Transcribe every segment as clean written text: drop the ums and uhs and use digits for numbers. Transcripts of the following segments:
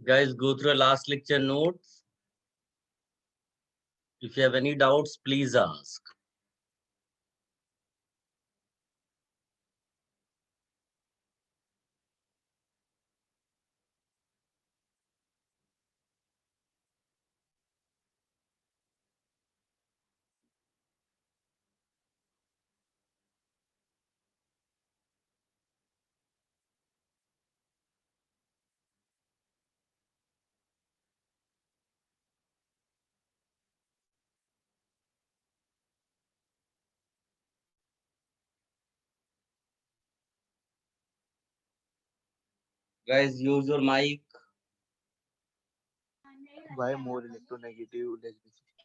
Guys, go through a last lecture notes. If you have any doubts, please ask. Guys, use your mic. Why more electronegative, less basic?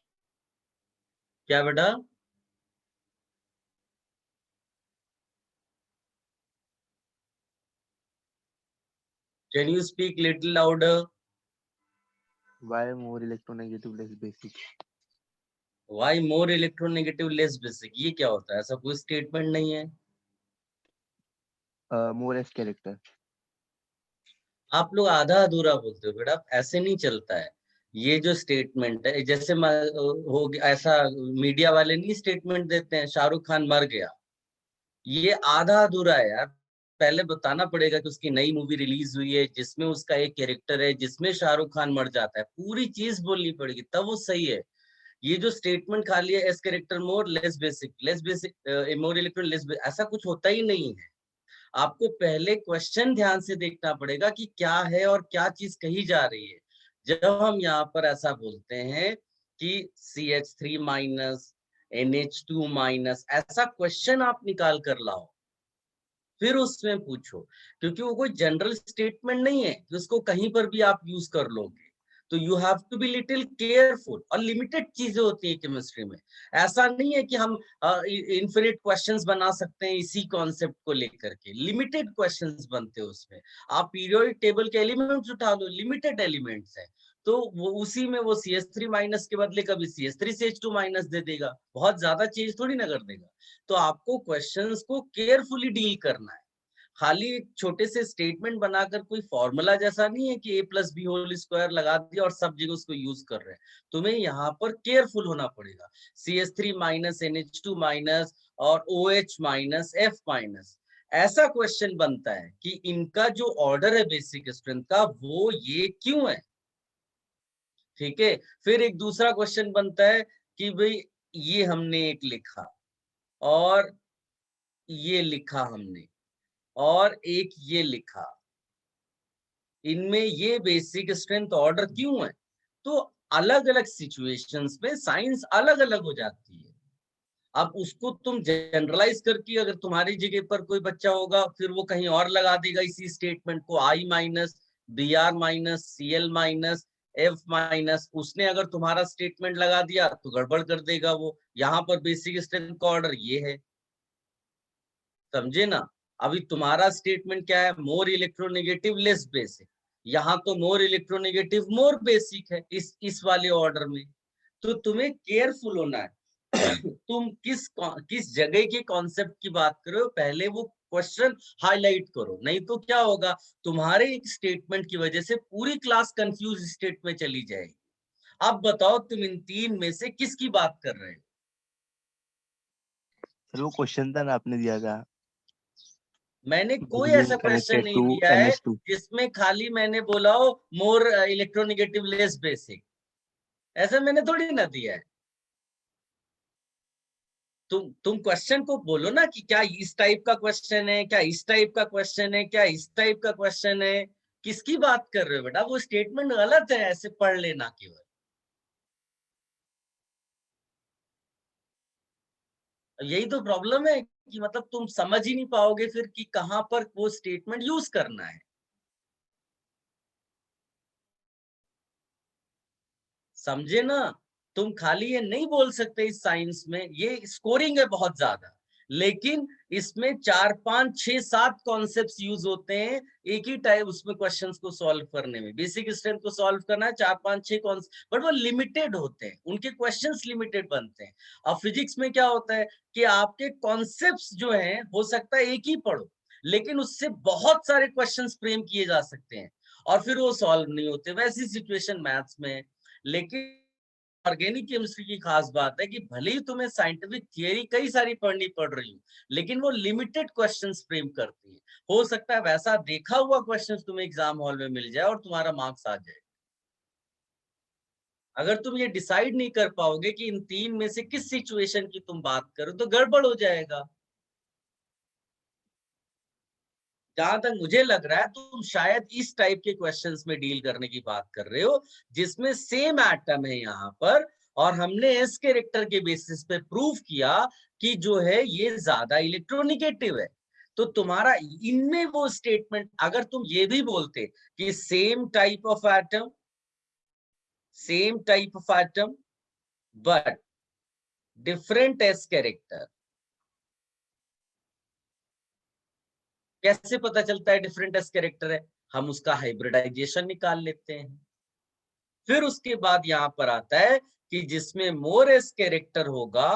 क्या बेटा? Can you speak little louder? Why more electronegative, less basic? Why more electronegative, less basic? ये क्या होता है? ऐसा कोई statement नहीं है. More as character. आप लोग आधा अधूरा बोलते हो बेटा, ऐसे नहीं चलता है. ये जो स्टेटमेंट है, जैसे हो गया ऐसा, मीडिया वाले नहीं स्टेटमेंट देते हैं शाहरुख खान मर गया. ये आधा अधूरा है यार. पहले बताना पड़ेगा कि उसकी नई मूवी रिलीज हुई है जिसमें उसका एक कैरेक्टर है जिसमें शाहरुख खान मर जाता है. पूरी चीज बोलनी पड़ेगी तब वो सही है. ये जो स्टेटमेंट खाली है, S character more less basic more electron less, ऐसा कुछ होता ही नहीं है. आपको पहले क्वेश्चन ध्यान से देखना पड़ेगा कि क्या है और क्या चीज कही जा रही है. जब हम यहाँ पर ऐसा बोलते हैं कि CH3 - NH2-, ऐसा क्वेश्चन आप निकाल कर लाओ, फिर उसमें पूछो. क्योंकि वो कोई जनरल स्टेटमेंट नहीं है कि उसको कहीं पर भी आप यूज कर लोगे. तो you have to be little careful. और लिमिटेड चीजें होती है केमिस्ट्री में. ऐसा नहीं है कि हम इन्फिनिट क्वेश्चंस बना सकते हैं इसी कॉन्सेप्ट को लेकर के. लिमिटेड क्वेश्चंस बनते हैं उसमें. आप पीरियोडिक टेबल के एलिमेंट्स उठा लो, लिमिटेड एलिमेंट्स हैं. तो वो उसी में वो CH3- के बदले कभी CH3CH2- दे देगा. बहुत ज्यादा चेंज थोड़ी ना कर देगा. तो आपको क्वेश्चंस को केयरफुली डील करना है. खाली एक छोटे से स्टेटमेंट बनाकर कोई फॉर्मूला जैसा नहीं है कि A+B² लगा दिया और सब जगह उसको यूज कर रहे हैं. तुम्हें यहाँ पर केयरफुल होना पड़ेगा. CH3- NH2- और OH-F-, ऐसा क्वेश्चन बनता है कि इनका जो ऑर्डर है बेसिक स्ट्रेंथ का वो ये क्यों है. ठीक है. फिर एक दूसरा क्वेश्चन बनता है कि भाई ये हमने एक लिखा और ये लिखा हमने और एक ये लिखा, इनमें ये बेसिक स्ट्रेंथ ऑर्डर क्यों है. तो अलग अलग सिचुएशंस में साइंस अलग अलग हो जाती है. अब उसको तुम जनरलाइज करके, अगर तुम्हारी जगह पर कोई बच्चा होगा फिर वो कहीं और लगा देगा इसी स्टेटमेंट को, I-, Br-, Cl-, F-, उसने अगर तुम्हारा स्टेटमेंट लगा दिया तो गड़बड़ कर देगा वो. यहाँ पर बेसिक स्ट्रेंथ का ऑर्डर ये है. समझे ना. अभी तुम्हारा स्टेटमेंट क्या है, मोर इलेक्ट्रोनेगेटिव लेस बेसिक. यहाँ तो मोर इलेक्ट्रोनेगेटिव मोर बेसिक है इस वाले ऑर्डर में. तो तुम्हें केयरफुल होना है. तुम किस जगह के कॉन्सेप्ट की बात करो, पहले वो क्वेश्चन हाईलाइट करो. नहीं तो क्या होगा, तुम्हारे एक स्टेटमेंट की वजह से पूरी क्लास कंफ्यूज स्टेट में चली जाएगी. अब बताओ तुम इन तीन में से किसकी बात कर रहे हो. सर वो क्वेश्चन था ना आपने दिया था, मैंने कोई बुलियन ऐसा क्वेश्चन कनेक्टेड नहीं टू दिया है NH2. जिसमें खाली मैंने बोला हो मोर इलेक्ट्रोनेगेटिव लेस बेसिक. ऐसा मैंने थोड़ी ना दिया है. तुम क्वेश्चन को बोलो ना कि क्या इस टाइप का क्वेश्चन है, क्या इस टाइप का क्वेश्चन है, क्या इस टाइप का क्वेश्चन है. किसकी बात कर रहे हो बेटा, वो स्टेटमेंट गलत है, ऐसे पढ़ लेना केवल. यही तो प्रॉब्लम है कि मतलब तुम समझ ही नहीं पाओगे फिर कि कहां पर वो स्टेटमेंट यूज करना है. समझे ना. तुम खाली ये नहीं बोल सकते इस साइंस में ये स्कोरिंग है बहुत ज्यादा, लेकिन इसमें 4, 5, 6, 7 कॉन्सेप्ट्स यूज होते हैं एक ही टाइप उसमें क्वेश्चंस को सॉल्व करने में. बेसिक स्ट्रेंथ को सॉल्व करना है 4, 5, 6 कॉन्सेप्ट, बट वो लिमिटेड होते हैं, उनके क्वेश्चंस लिमिटेड बनते हैं. अब फिजिक्स में क्या होता है कि आपके कॉन्सेप्ट्स जो हैं हो सकता है एक ही पढ़ो, लेकिन उससे बहुत सारे क्वेश्चंस फ्रेम किए जा सकते हैं. और फिर वो सॉल्व नहीं होते, वैसी सिचुएशन मैथ्स में है। लेकिन ऑर्गेनिक केमिस्ट्री की खास बात है कि भले ही तुम्हें साइंटिफिक थियरी कई सारी पढ़नी पड़ रही हो, लेकिन वो लिमिटेड क्वेश्चंस फ्रेम करती है। हो सकता है वैसा देखा हुआ क्वेश्चंस तुम्हें एग्जाम हॉल में मिल जाए और तुम्हारा मार्क्स आ जाए। अगर तुम ये डिसाइड नहीं कर पाओगे कि इन तीन में से किस सिचुएशन की तुम बात करो, तो गड़बड़ हो जाएगा। जहां तक मुझे लग रहा है तुम शायद इस टाइप के क्वेश्चंस में डील करने की बात कर रहे हो, जिसमें सेम एटम है यहाँ पर, और हमने एस कैरेक्टर के बेसिस पे प्रूव किया कि जो है ये ज्यादा इलेक्ट्रोनिगेटिव है। तो तुम्हारा इनमें वो स्टेटमेंट, अगर तुम ये भी बोलते कि same type of atom but different S character, कैसे पता चलता है डिफरेंट एस कैरेक्टर है? हम उसका हाइब्रिडाइजेशन निकाल लेते हैं। फिर उसके बाद यहाँ पर आता है कि जिसमें मोर एस कैरेक्टर होगा।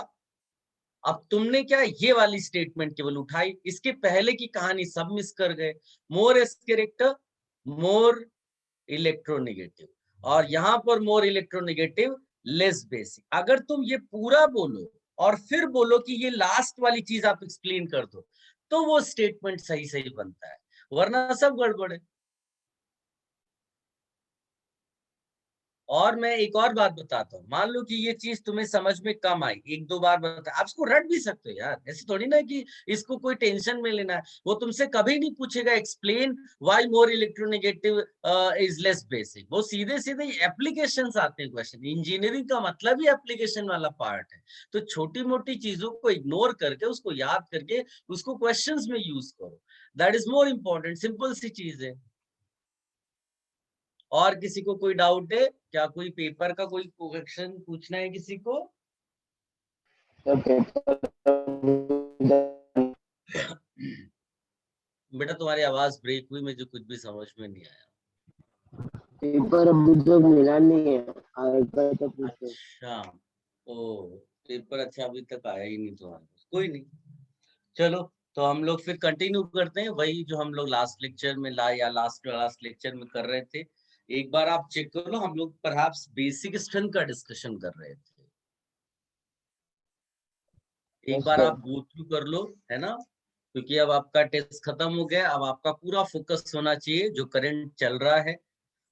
अब तुमने क्या ये वाली स्टेटमेंट केवल उठाई, इसके पहले की कहानी सब मिस कर गए। मोर एस कैरेक्टर, मोर इलेक्ट्रोनेगेटिव, और यहाँ पर मोर इलेक्ट्रोनेगेटिव, लेस बेसिक। अगर तुम ये पूरा बोलो और फिर बोलो कि ये लास्ट वाली चीज आप एक्सप्लेन कर दो, तो वो स्टेटमेंट सही सही बनता है, वरना सब गड़बड़ है। और मैं एक और बात बताता हूँ, मान लो कि ये चीज तुम्हें समझ में कम आई, एक दो बार बता, आप इसको रट भी सकते हो यार, ऐसे थोड़ी ना कि इसको कोई टेंशन में लेना है। वो तुमसे कभी नहीं पूछेगा explain why more electronegative is less basic. वो सीधे सीधे एप्लीकेशंस आते हैं क्वेश्चन। इंजीनियरिंग का मतलब ही एप्लीकेशन वाला पार्ट है। तो छोटी मोटी चीजों को इग्नोर करके, उसको याद करके, उसको क्वेश्चंस में यूज करो। That is more important. Simple सी चीज है। और किसी को कोई डाउट है क्या? कोई पेपर का कोई क्वेश्चन पूछना है किसी को? बेटा तुम्हारी आवाज ब्रेक हुई, मुझे कुछ भी समझ में नहीं आया। पेपर अभी तक मिला नहीं है, आएगा तो पूछो। अच्छा, ओ, पेपर अच्छा अभी तक आया ही नहीं तुम्हारे पास, कोई नहीं। चलो, तो हम लोग फिर कंटिन्यू करते हैं वही जो हम लोग लास्ट लेक्चर में लास्ट लास्ट लेक्चर में कर रहे थे। एक बार आप चेक कर लो, हम लोग परहैप्स बेसिक स्ट्रेंथ का डिस्कशन कर रहे थे। एक यस बार सर। आप गो थ्रू कर लो, है ना? क्योंकि अब आपका टेस्ट खत्म हो गया, अब आपका पूरा फोकस होना चाहिए जो करंट चल रहा है।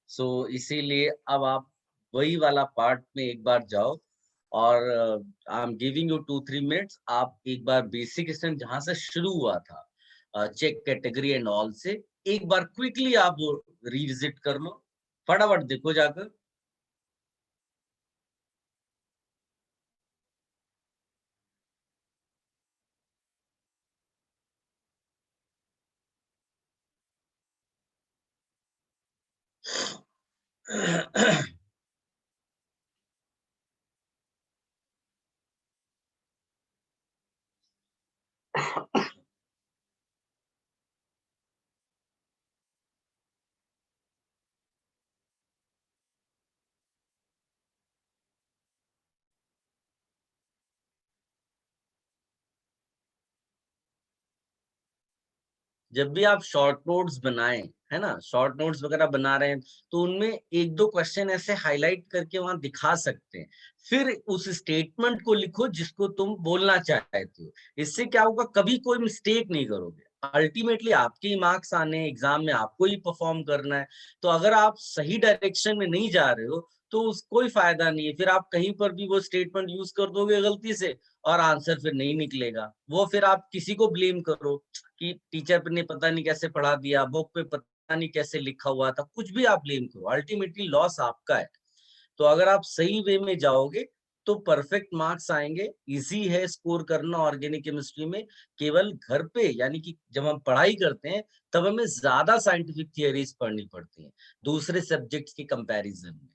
सो इसीलिए अब आप वही वाला पार्ट में एक बार जाओ, और आई एम गिविंग यू 2-3 मिनट्स। आप एक बार बेसिक स्ट्रेंथ जहां से शुरू हुआ था, चेक कैटेगरी एंड ऑल से, एक बार क्विकली आप वो रिविजिट कर लो, फटाफट देखो जाकर। जब भी आप शॉर्ट नोट्स बनाएं, है ना, शॉर्ट नोट्स वगैरह बना रहे हैं, तो उनमें एक दो क्वेश्चन ऐसे हाईलाइट करके वहां दिखा सकते हैं। फिर उस स्टेटमेंट को लिखो जिसको तुम बोलना चाहते हो। इससे क्या होगा, कभी कोई मिस्टेक नहीं करोगे। अल्टीमेटली आपके ही मार्क्स आने हैं, एग्जाम में आपको ही परफॉर्म करना है। तो अगर आप सही डायरेक्शन में नहीं जा रहे हो, तो उस कोई फायदा नहीं है। फिर आप कहीं पर भी वो स्टेटमेंट यूज कर दोगे गलती से, और आंसर फिर नहीं निकलेगा। वो फिर आप किसी को ब्लेम करो कि टीचर ने पता नहीं कैसे पढ़ा दिया, बुक पे पता नहीं कैसे लिखा हुआ था, कुछ भी आप ब्लेम करो, अल्टीमेटली लॉस आपका है। तो अगर आप सही वे में जाओगे तो परफेक्ट मार्क्स आएंगे। इजी है स्कोर करना ऑर्गेनिक केमिस्ट्री में। केवल घर पे, यानी कि जब हम पढ़ाई करते हैं, तब हमें ज्यादा साइंटिफिक थियरीज पढ़नी पड़ती हैं दूसरे सब्जेक्ट्स के कंपैरिजन में।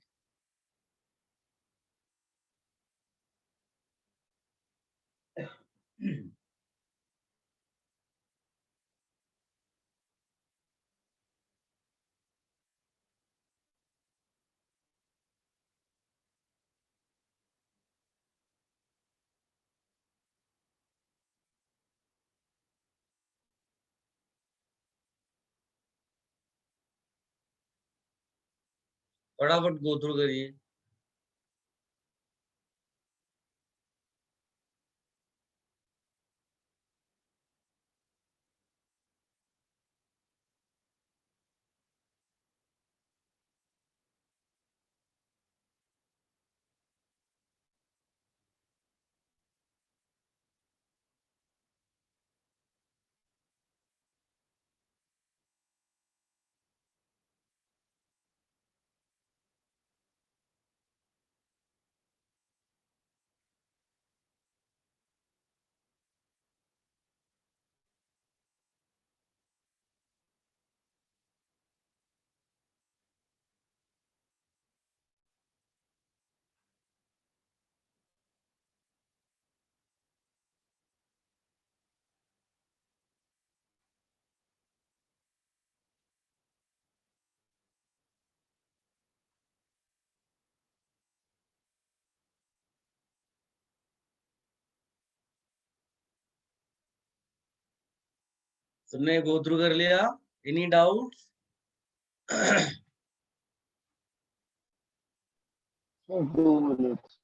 फटाफट गो थ्रू करिए। सबने गो थ्रू कर लिया? Any doubt? Sir, 2 minutes.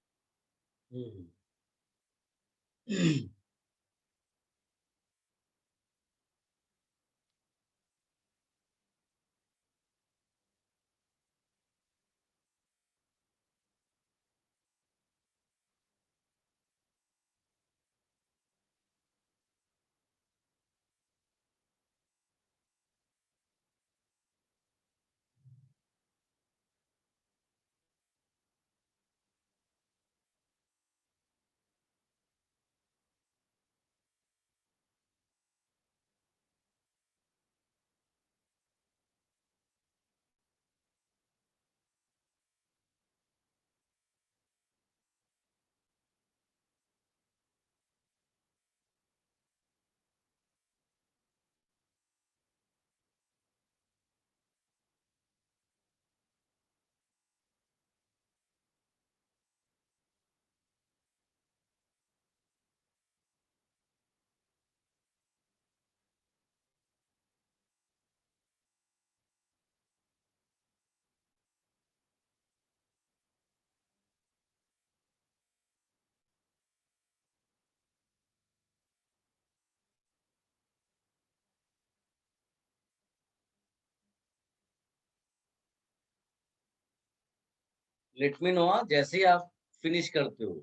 Let me know, जैसे ही आप फिनिश करते हो,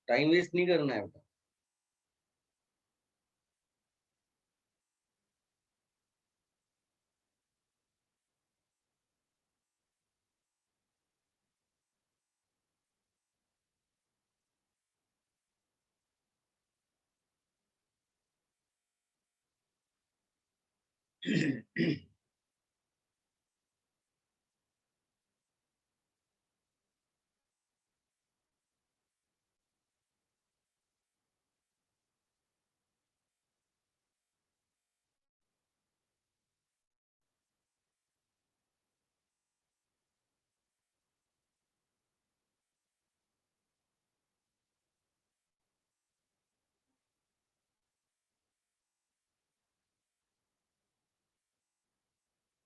टाइम वेस्ट नहीं करना है बेटा।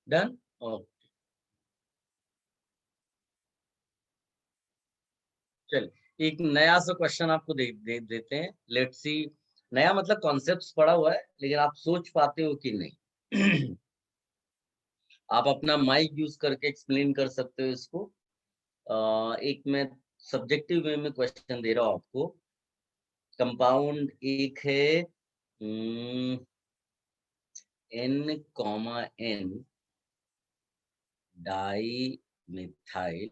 डन? चल, एक नया सा क्वेश्चन आपको देते हैं। Let's see. नया मतलब कॉन्सेप्ट्स पढ़ा हुआ है, लेकिन आप सोच पाते हो कि नहीं? आप अपना माइक यूज करके एक्सप्लेन कर सकते हो इसको। एक मैं सब्जेक्टिव वे में क्वेश्चन दे रहा हूं आपको। कंपाउंड एक है N, di methyl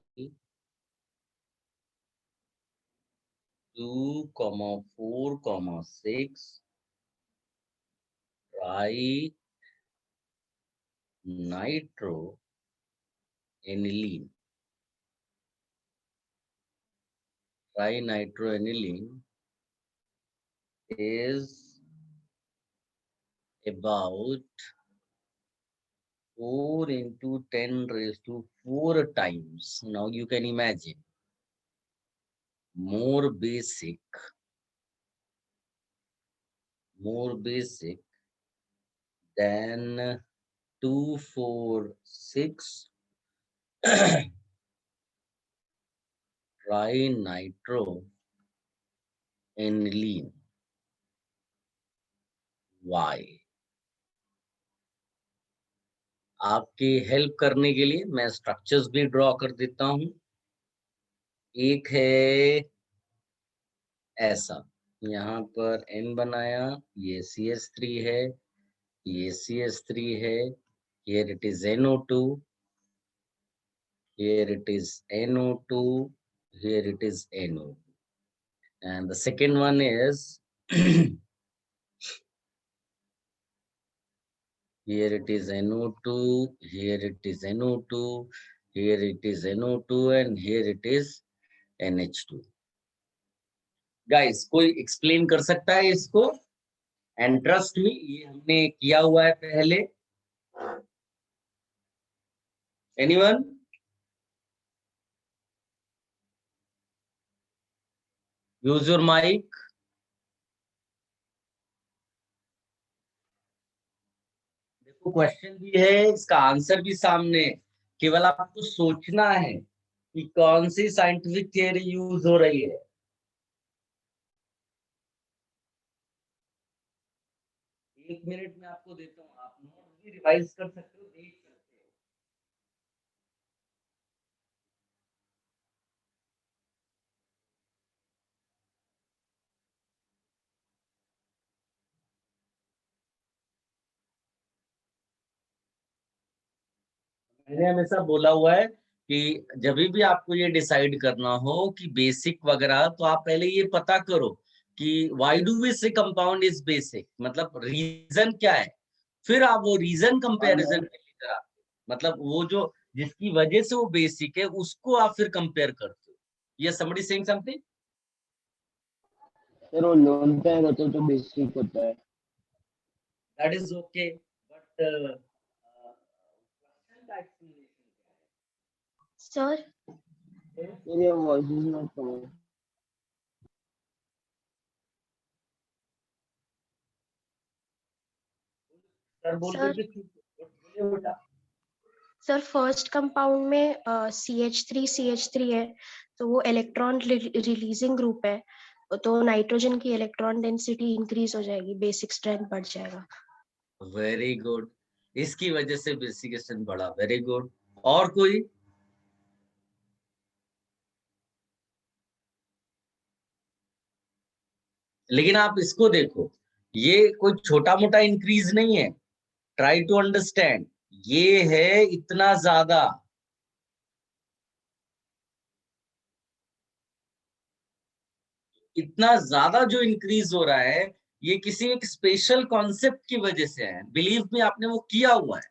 2,4,6 tri nitro aniline. Trinitroaniline is about 4 into 10 raised to 4 times. Now you can imagine, more basic than 2, 4, 6 trinitroaniline, why. आपकी हेल्प करने के लिए मैं स्ट्रक्चर्स भी ड्रॉ कर देता हूं। एक है ऐसा, यहाँ पर N बनाया, ये CH3 है, ये CH3 है, here it is NO2, here it is NO2, here it is NO2, and the second one is here it is NO2, here it is NO2, here it is NO2, and here it is NH2. Guys, कोई explain कर सकता है इसको? And trust me, ये हमने किया हुआ है पहले। Anyone? Use your mic. देखो क्वेश्चन भी है, इसका आंसर भी सामने है। केवल आपको सोचना है कि कौन सी साइंटिफिक थियरी यूज हो रही है। एक मिनट में आपको देता हूँ, आप नोट भी रिवाइज कर सकते हो, देख सकते हो। मैंने हमेशा बोला हुआ है कि जब भी आपको ये डिसाइड करना हो कि बेसिक वगैरह, तो आप पहले ये पता करो कि व्हाई डू वी से कंपाउंड इज बेसिक, मतलब रीजन क्या है। फिर आप वो रीजन कंपैरिजन में लेकर आते हो, मतलब वो जो जिसकी वजह से वो बेसिक है उसको आप फिर कंपेयर करते हो। ये समबडी सेइंग समथिंग? सर वो लोन पे होता है तो बेसिक होता है। That is okay, but question का एक्सप्लेनेशन सर क्या है? Sir your voice is not coming. Sir बोल सर करके बोलिए बेटा। सर फर्स्ट कंपाउंड में CH3 है, तो वो इलेक्ट्रॉन रिलीजिंग ग्रुप है, तो नाइट्रोजन की इलेक्ट्रॉन डेंसिटी इंक्रीज हो जाएगी, बेसिक स्ट्रेंथ बढ़ जाएगा। वेरी गुड, इसकी वजह से बेसिक स्ट्रेंथ बढ़ा। Very good. और कोई? लेकिन आप इसको देखो, ये कोई छोटा मोटा इंक्रीज नहीं है। ट्राई टू अंडरस्टैंड, ये है इतना ज्यादा। इतना ज्यादा जो इंक्रीज हो रहा है, ये किसी एक स्पेशल कॉन्सेप्ट की वजह से है। बिलीव में आपने वो किया हुआ है।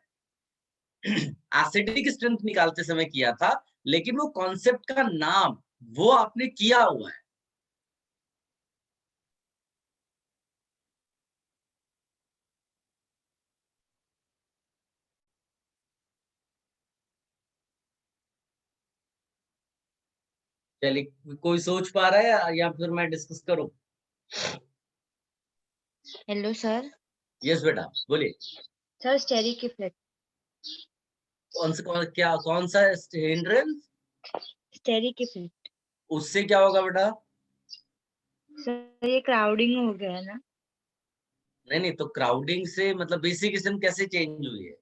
एसिडिक स्ट्रेंथ निकालते समय किया था, लेकिन वो कॉन्सेप्ट का नाम वो आपने किया हुआ है। चलिए, कोई सोच पा रहा है या फिर मैं डिस्कस करूं? Hello sir. यस बेटा, बोलिए। Sir steric effect. कौन सा हिंड्रेंस? Steric effect. उससे क्या होगा बेटा? सर ये क्राउडिंग हो गया है ना। नहीं नहीं, तो क्राउडिंग से मतलब बेसिक स्ट्रेंथ कैसे चेंज हुई है?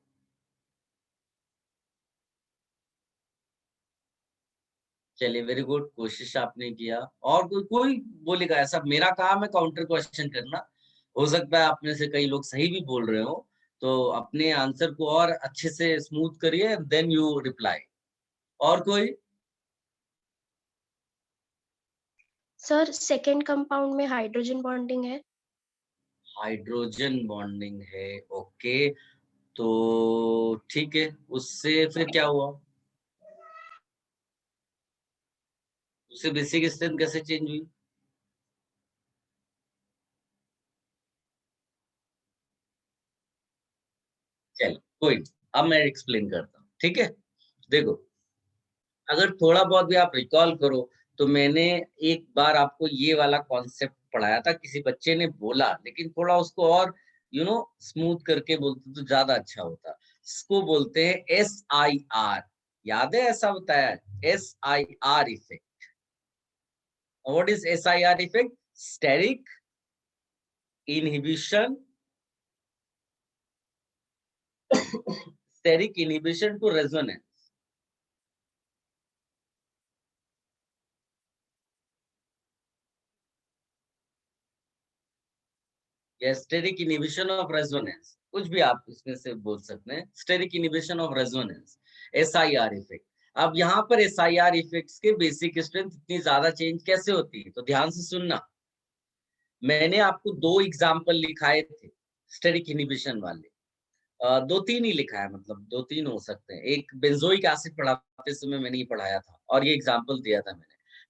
चलिए, वेरी गुड, कोशिश आपने किया। और कोई बोलेगा ऐसा? मेरा काम है काउंटर क्वेश्चन करना। हो सकता है आप में से कई लोग सही भी बोल रहे हो, तो अपने आंसर को और अच्छे से स्मूथ करिए, देन यू रिप्लाई। और कोई? सर सेकेंड कंपाउंड में हाइड्रोजन बॉन्डिंग है। हाइड्रोजन बॉन्डिंग है, ओके। तो ठीक है, उससे फिर क्या हुआ? उससे बेसिक स्ट्रेंथ कैसे चेंज हुई? चल कोई, अब मैं एक्सप्लेन करता हूँ, ठीक है। देखो, अगर थोड़ा बहुत भी आप रिकॉल करो, तो मैंने एक बार आपको ये वाला कॉन्सेप्ट पढ़ाया था, किसी बच्चे ने बोला, लेकिन थोड़ा उसको और स्मूथ करके बोलते तो ज्यादा अच्छा होता। इसको बोलते हैं SIR। याद है ऐसा बताया? SIR effect. What is SIR effect? Steric inhibition. Steric inhibition to resonance. Steric inhibition of resonance, कुछ भी आप इसमें से बोल सकते हैं. Steric inhibition of resonance, SIR effect. अब यहाँ पर SIR effects के बेसिक स्ट्रेंथ इतनी ज्यादा चेंज कैसे होती है, तो ध्यान से सुनना. मैंने आपको 2 एग्जाम्पल लिखाए थे स्टेरिक इनहिबिशन वाले. 2-3 ही लिखा है, मतलब 2-3 हो सकते हैं. एक बेंजोइक एसिड पढ़ाते समय मैंने ये पढ़ाया था और ये एग्जाम्पल दिया था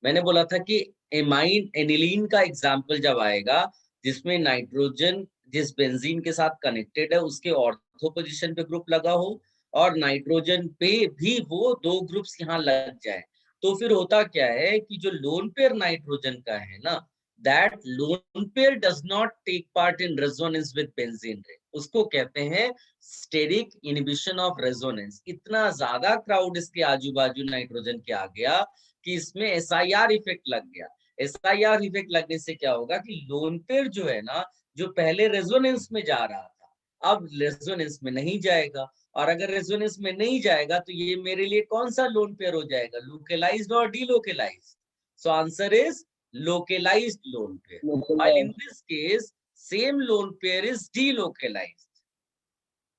मैंने बोला था कि एमाइन एनिलीन का एग्जाम्पल जब आएगा जिसमें नाइट्रोजन जिस बेंजीन के साथ कनेक्टेड है उसके ऑर्थो पोजीशन पे ग्रुप लगा हो और नाइट्रोजन पे भी वो 2 ग्रुप्स यहाँ लग जाए, तो फिर होता क्या है कि जो लोन पेयर नाइट्रोजन का है ना, that lone pair does not take part in resonance with benzene ring. उसको कहते हैं स्टेरिक इनहिबिशन ऑफ रेजोनेंस. इतना ज्यादा क्राउड इसके आजू बाजू नाइट्रोजन के आ गया कि इसमें SIR इफेक्ट लग गया. SIR इफेक्ट लगने से क्या होगा कि लोन पेयर जो है ना, जो पहले रेजोनेंस में जा रहा था अब रेजोनेंस में नहीं जाएगा, और अगर रेजोनेंस में नहीं जाएगा तो ये मेरे लिए कौन सा लोन पेयर हो जाएगा, लोकलाइज्ड और delocalised. So answer is localized lone pair. While in this case, same lone pair is delocalized.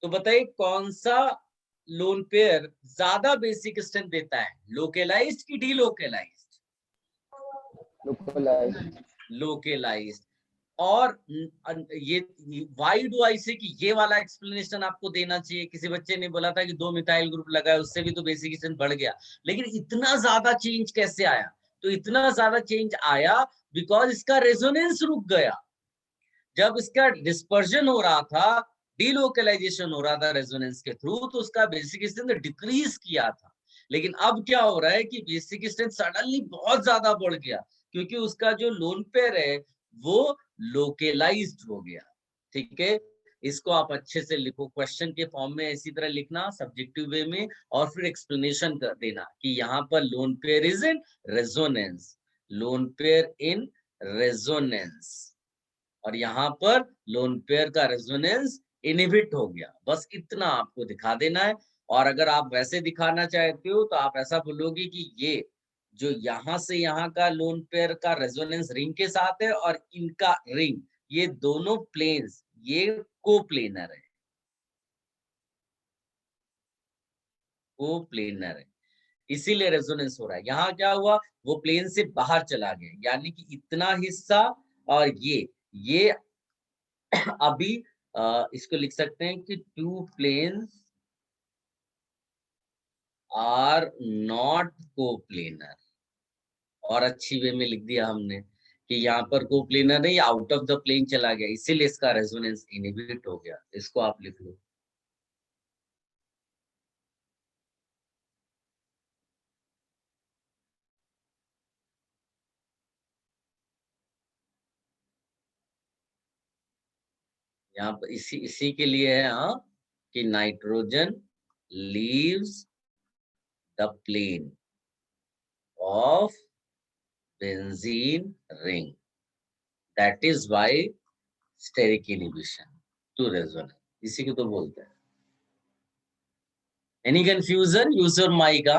तो बताइए कौन सा लोन पेयर ज्यादा बेसिक स्ट्रेंथ देता है, लोकलाइज्ड की डीलोकलाइज्ड? लोकलाइज्ड. और ये व्हाई डू आई से कि ये वाला एक्सप्लेनेशन आपको देना चाहिए. किसी बच्चे ने बोला था कि 2 मिथाइल ग्रुप लगा है उससे भी तो बेसिक स्ट्रेंथ बढ़ गया, लेकिन इतना ज्यादा चेंज कैसे आया? तो इतना ज्यादा चेंज आया बिकॉज इसका रेजोनेंस रुक गया. जब इसका डिस्पर्जन हो रहा था, डीलोकलाइजेशन हो रहा था रेजोनेंस के थ्रू, तो उसका बेसिक स्ट्रेंथ डिक्रीज किया था. लेकिन अब क्या हो रहा है कि बेसिक स्ट्रेंथ सडनली बहुत ज्यादा बढ़ गया क्योंकि उसका जो लोन पेयर है वो लोकलाइज्ड हो गया. ठीक है, इसको आप अच्छे से लिखो, क्वेश्चन के फॉर्म में इसी तरह लिखना सब्जेक्टिव वे में, और फिर एक्सप्लेनेशन कर देना कि यहाँ पर lone pair is in resonance, lone pair in resonance, और यहाँ पर लोन पेयर का रेजोनेंस इनहिबिट हो गया. बस इतना आपको दिखा देना है. और अगर आप वैसे दिखाना चाहते हो तो आप ऐसा बोलोगे कि ये जो यहाँ से यहाँ का लोन पेयर का रेजोनेंस रिंग के साथ है और इनका रिंग, ये दोनों प्लेन्स ये कोप्लेनर है, कोप्लेनर है, इसीलिए रेजोनेंस हो रहा है. यहाँ क्या हुआ, वो प्लेन से बाहर चला गया, यानी कि इतना हिस्सा और ये अभी इसको लिख सकते हैं कि 2 प्लेन्स आर नॉट कोप्लेनर. और अच्छी वे में लिख दिया हमने कि यहाँ पर कोप्लेनर नहीं, आउट ऑफ द प्लेन चला गया, इसीलिए इसका रेजोनेंस इनहिबिट हो गया. इसको आप लिख लो. यहाँ पर इसी के लिए है हाँ, कि nitrogen leaves the plane of benzene ring, that is why steric inhibition to resonance, इसी को तो बोलते हैं. Any confusion? Use your mic.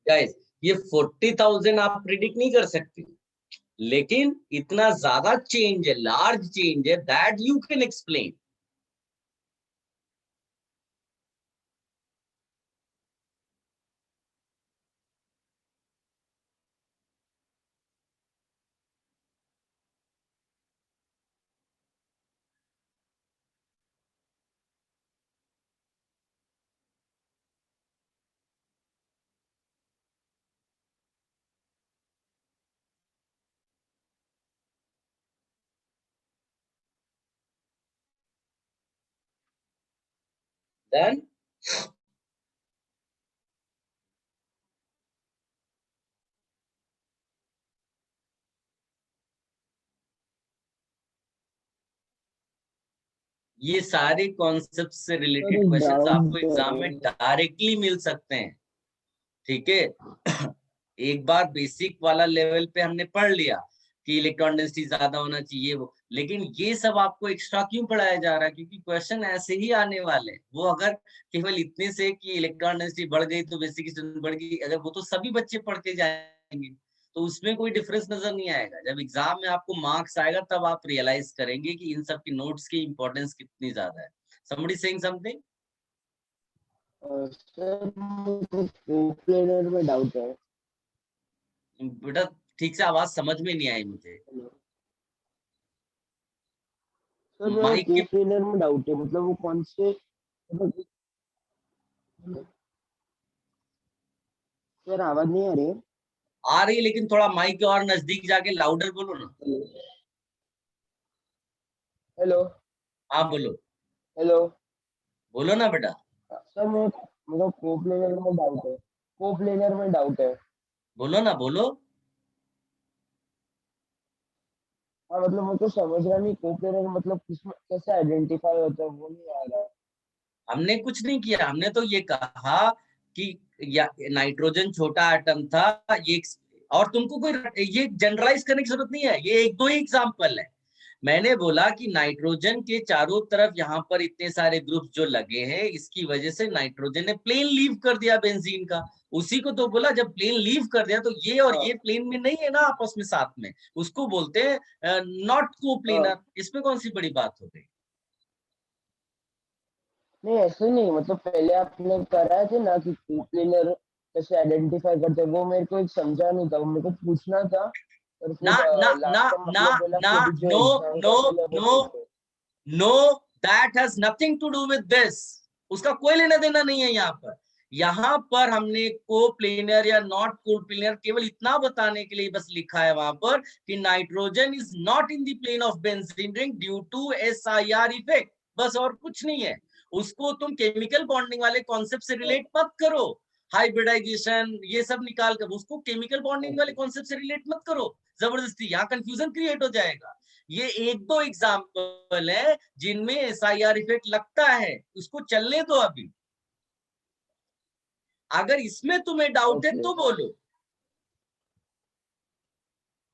Guys, ये 40,000 आप प्रिडिक्ट नहीं कर सकते, लेकिन इतना ज्यादा चेंज है, लार्ज चेंज है, that you can explain. Done. ये सारे कॉन्सेप्ट से सर रिलेटेड एक क्वेश्चंस आपको डाउट एग्जाम में डायरेक्टली मिल सकते हैं, ठीक है। एक बार बेसिक वाला लेवल पे हमने पढ़ लिया कि इलेक्ट्रॉन डेंसिटी ज्यादा होना चाहिए वो, लेकिन ये सब आपको एक्स्ट्रा क्यों पढ़ाया जा रहा है? क्योंकि क्वेश्चन ऐसे ही आने वाले हैं। वो अगर केवल इतने से कि इलेक्ट्रॉन डेंसिटी बढ़ गई तो बेसिक स्टूडेंट बढ़ गई, अगर वो तो सभी बच्चे पढ़ के जाएंगे तो उसमें कोई डिफरेंस नजर नहीं आएगा। जब एग्जाम में आपको मार्क्स आएगा तब आप रियलाइज करेंगे कि इन सब की नोट्स की इंपॉर्टेंस कितनी ज्यादा है। somebody saying something? सर मुझे कोप्लेनर में डाउट है। बेटा ठीक से आवाज समझ में नहीं आई मुझे। सर मेरे माइक के कोप्लेनर में डाउट है, मतलब वो कौन से, मतलब सर आवाज नहीं आ रही है। आ रही है, लेकिन थोड़ा माइक के और नजदीक जाके लाउडर बोलो ना। हेलो हाँ बोलो, हेलो। बोलो ना बेटा। सर मैं मतलब कोप्लेनर में डाउट है, कोप्लेनर में डाउट है। बोलो ना, बोलो। हाँ मतलब मेरे को समझ रहा नहीं कोप्लेनर मतलब किसमें कैसे आइडेंटिफाई होता है, वो नहीं आ रहा है। हमने कुछ नहीं किया, हमने तो ये कहा कि या नाइट्रोजन छोटा एटम था ये, और तुमको कोई ये जनरलाइज करने की जरूरत नहीं है, ये एक दो ही एग्जांपल है। मैंने बोला कि नाइट्रोजन के चारों तरफ यहाँ पर इतने सारे ग्रुप जो लगे हैं, इसकी वजह से नाइट्रोजन ने प्लेन लीव कर दिया बेंजीन का। उसी को तो बोला, जब प्लेन लीव कर दिया तो ये और हाँ ये प्लेन में नहीं है ना आपस में साथ में, उसको बोलते हैं नॉट कोप्लेनर। हाँ। इसमें कौन सी बड़ी बात हो गई? नहीं ऐसे नहीं, मतलब पहले आपने कराए थे ना कि कोप्लेनर कैसे आइडेंटिफाई करते हैं, वो मेरे को एक समझा नहीं था, वो मेरे को पूछना था। और ना फिर ना ना लास्ट टाइम ना मतलब बोला ना, कि अभी जो नो एग्जाम नो करने लगे नो पूछो। No, that has nothing to do with this. उसका कोई लेना देना नहीं है यहाँ पर। यहाँ पर हमने कोप्लेनर या नॉट कोप्लेनर केवल इतना बताने के लिए बस लिखा है वहां पर कि nitrogen is not in the plane of benzene ring due to SIR effect, बस और कुछ नहीं है। उसको तुम केमिकल बॉन्डिंग वाले कॉन्सेप्ट से रिलेट मत करो। हाइब्रिडाइजेशन ये सब निकाल कर उसको केमिकल बॉन्डिंग वाले कॉन्सेप्ट से रिलेट मत करो जबरदस्ती, यहाँ कंफ्यूजन क्रिएट हो जाएगा। ये एक दो एग्जाम्पल है जिनमें SIR इफेक्ट लगता है, उसको चलने दो अभी। अगर इसमें तुम्हें डाउट है ओके तो बोलो।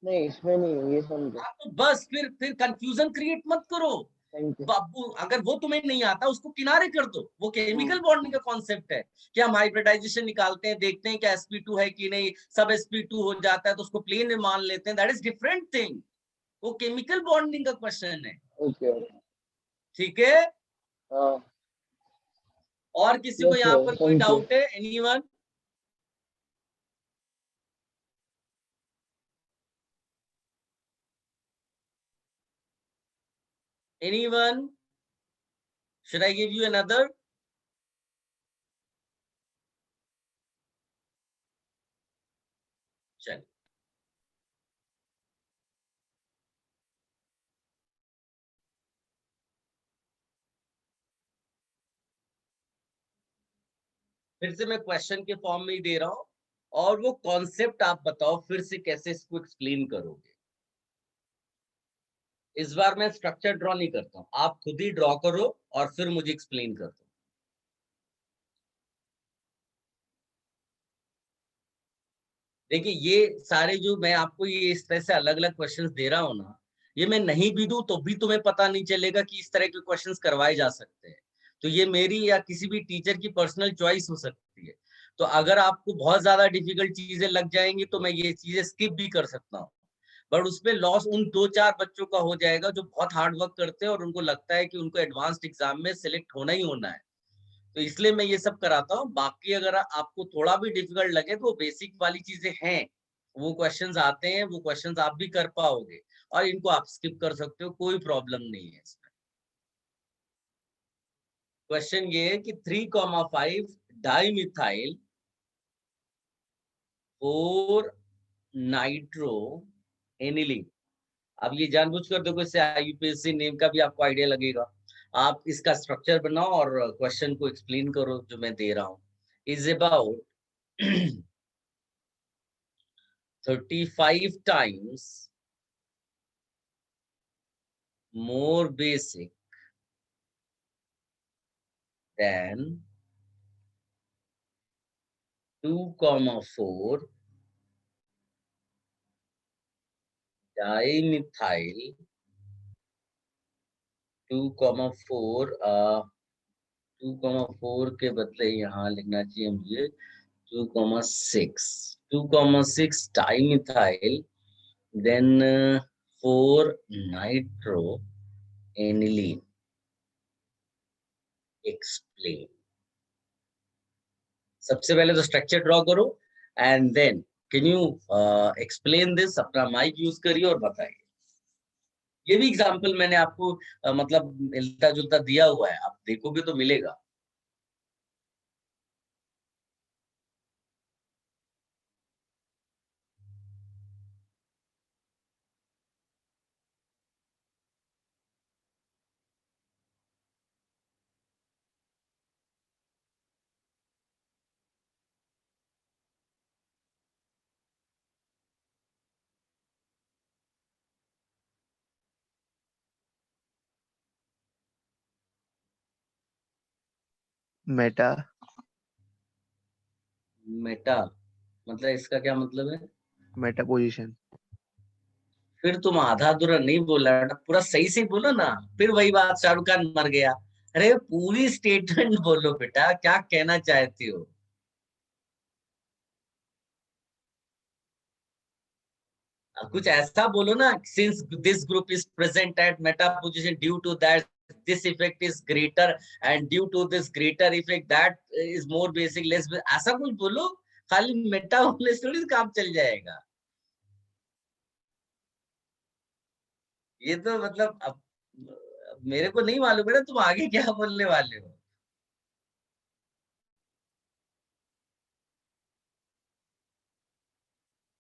नहीं इसमें नहीं है, ये समझो। आप तो बस फिर कंफ्यूजन क्रिएट मत करो। Thank you. बाबू अगर वो तुम्हें नहीं आता उसको किनारे कर दो, वो केमिकल बॉन्डिंग का कॉन्सेप्ट है कि हम हाइब्रिडाइजेशन निकालते हैं, देखते हैं कि sp2 है कि नहीं, सब sp2 हो जाता है तो उसको प्लेन में मान लेते हैं, दैट इज डिफरेंट थिंग। वो केमिकल बॉन्डिंग का क्वेश्चन है, ओके ठीक है। हाँ और किसी को यस यहाँ सर पर कोई थैंक यू। डाउट है? Anyone? Anyone? Should I give you another? चल, फिर से मैं क्वेश्चन के फॉर्म में ही दे रहा हूं, और वो कॉन्सेप्ट आप बताओ फिर से कैसे इसको एक्सप्लेन करोगे। इस बार मैं स्ट्रक्चर ड्रॉ नहीं करता हूं, आप खुद ही ड्रॉ करो और फिर मुझे एक्सप्लेन कर दो। देखिए ये सारे जो मैं आपको ये इस तरह से अलग अलग क्वेश्चंस दे रहा हूं ना, ये मैं नहीं भी दूं तो भी तुम्हें पता नहीं चलेगा कि इस तरह के क्वेश्चंस करवाए जा सकते हैं। तो ये मेरी या किसी भी टीचर की पर्सनल चॉइस हो सकती है। तो अगर आपको बहुत ज्यादा डिफिकल्ट चीजें लग जाएंगी तो मैं ये चीजें स्किप भी कर सकता हूँ, बट उसमें लॉस उन दो चार बच्चों का हो जाएगा जो बहुत हार्ड वर्क करते हैं और उनको लगता है कि उनको एडवांस्ड एग्जाम में सिलेक्ट होना ही होना है। तो इसलिए मैं ये सब कराता हूँ। बाकी अगर आपको थोड़ा भी डिफिकल्ट लगे तो बेसिक वाली चीजें हैं, वो क्वेश्चंस आते हैं, वो क्वेश्चंस आप भी कर पाओगे और इनको आप स्किप कर सकते हो, कोई प्रॉब्लम नहीं है इसमें। क्वेश्चन ये है कि 3,5 डाइमिथाइल 4 नाइट्रो एनिलीन। अब ये जानबूझकर देखो, इससे IUPAC नेम का भी आपको आइडिया लगेगा। आप इसका स्ट्रक्चर बनाओ और क्वेश्चन को एक्सप्लेन करो जो मैं दे रहा हूँ. Is about 35 times more basic than 2,4 dimethyl 2,4 2,4 के बदले यहाँ लिखना चाहिए मुझे 2,6 dimethyl then 4 nitroaniline. Explain. सबसे पहले तो स्ट्रक्चर ड्रॉ करो and then can you explain this. अपना माइक यूज करिए और बताइए. ये भी एग्जांपल मैंने आपको मतलब मिलता जुलता दिया हुआ है, आप देखोगे तो मिलेगा. मेटा मेटा मतलब इसका क्या मतलब है? Meta position. फिर तुम आधा अधूरा नहीं बोला ना, पूरा सही से बोलो ना. फिर वही बात, शाहरुख खान मर गया. अरे पूरी स्टेटमेंट बोलो बेटा, क्या कहना चाहती हो. कुछ ऐसा बोलो ना, since this group is present at meta position due to that this effect is greater and due to this greater effect that is more basic less, ऐसा कुछ बोलो. खाली मेटा बोलने से थोड़ी काम चल जाएगा. ये तो मतलब अब मेरे को नहीं मालूम है ना तुम आगे क्या बोलने वाले हो.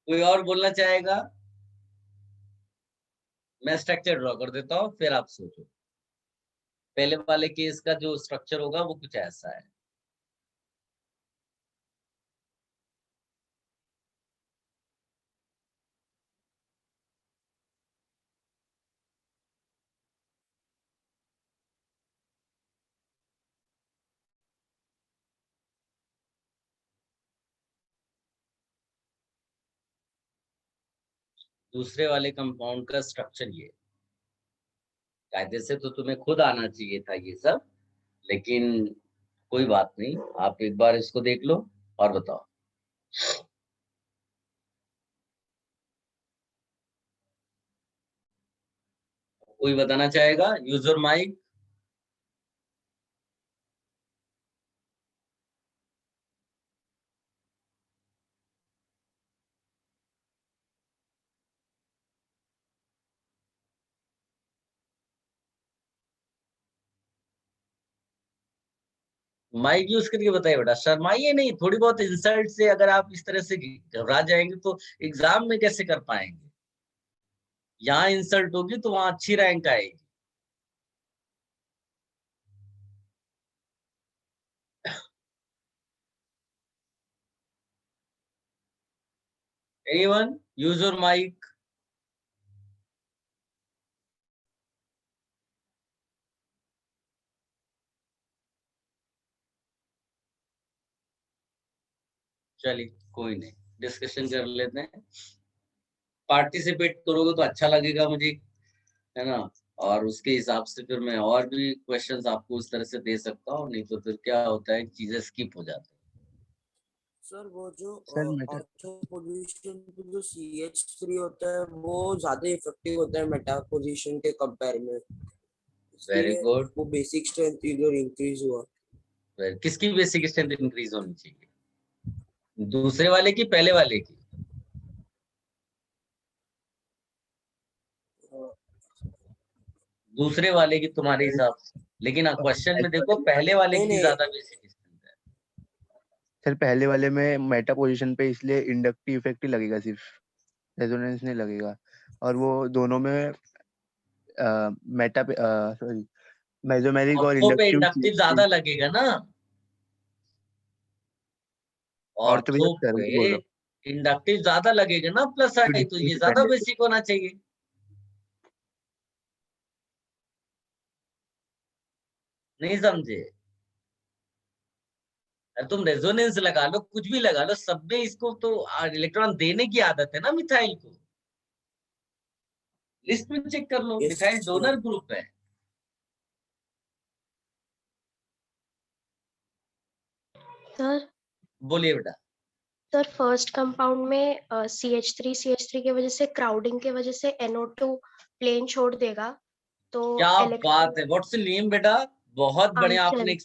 कोई और बोलना चाहेगा? मैं स्ट्रक्चर ड्रॉ कर देता हूँ, फिर आप सोचो. पहले वाले केस का जो स्ट्रक्चर होगा वो कुछ ऐसा है. दूसरे वाले कंपाउंड का स्ट्रक्चर ये. कायदे से तो तुम्हें खुद आना चाहिए था ये सब, लेकिन कोई बात नहीं, आप एक बार इसको देख लो और बताओ. कोई बताना चाहेगा? User mic. माइक यूज करके बताइए बेटा, शर्माइए नहीं. थोड़ी बहुत इंसल्ट से अगर आप इस तरह से घबरा जाएंगे तो एग्जाम में कैसे कर पाएंगे. यहाँ इंसल्ट होगी तो वहां अच्छी रैंक आएगी. Anyone use your mic. चलिए कोई नहीं, डिस्कशन कर लेते हैं. पार्टिसिपेट करोगे तो अच्छा लगेगा मुझे, है ना. और उसके हिसाब से फिर मैं और भी क्वेश्चंस आपको उस तरह से दे सकता हूँ, नहीं तो फिर क्या होता है चीजें स्किप हो जाती हैं. सर वो जो सर मेटा ऑर्थो पोजीशन पे जो CH3 होता है वो ज्यादा इफेक्टिव होता है मेटा पोजीशन के कंपेयर में, वेरी इसलिए गुड. वो बेसिक स्ट्रेंथ इधर इंक्रीज हुआ. किसकी बेसिक स्ट्रेंथ इंक्रीज होनी चाहिए? दूसरे वाले की, पहले वाले की? दूसरे वाले की तुम्हारे हिसाब से, लेकिन क्वेश्चन में देखो पहले वाले नहीं की नहीं, ज्यादा बेसिक स्ट्रेंथ है. सर पहले वाले में मेटा पोजीशन पे इसलिए इंडक्टिव इफेक्ट ही लगेगा, सिर्फ रेजोनेंस नहीं लगेगा. और वो दोनों में मेटा सॉरी मेसोमेरिक और ऑर्थो पे इंडक्टिव इंडक्टिव ज्यादा लगेगा ना, और तो भैया ऑर्थो सर्वो पे बोल रहा हूँ, इंडक्टिव ज्यादा लगेगा ना प्लस आई, तो ये ज्यादा डिपेंडेंट। बेसिक होना चाहिए। नहीं समझे? अरे तुम रेजोनेंस लगा लो, कुछ भी लगा लो, सब में इसको तो इलेक्ट्रॉन देने की आदत है ना मिथाइल को। लिस्ट में चेक कर लो, मिथाइल डोनर ग्रुप है। सर बोलिए बेटा। सर फर्स्ट कंपाउंड में CH3 की वजह से, क्राउडिंग की वजह से NO2 प्लेन छोड़ देगा, तो क्या बात इलेक्ट्रॉन है, व्हाट्स नेम बेटा, बहुत बढ़िया आंचल। आपने,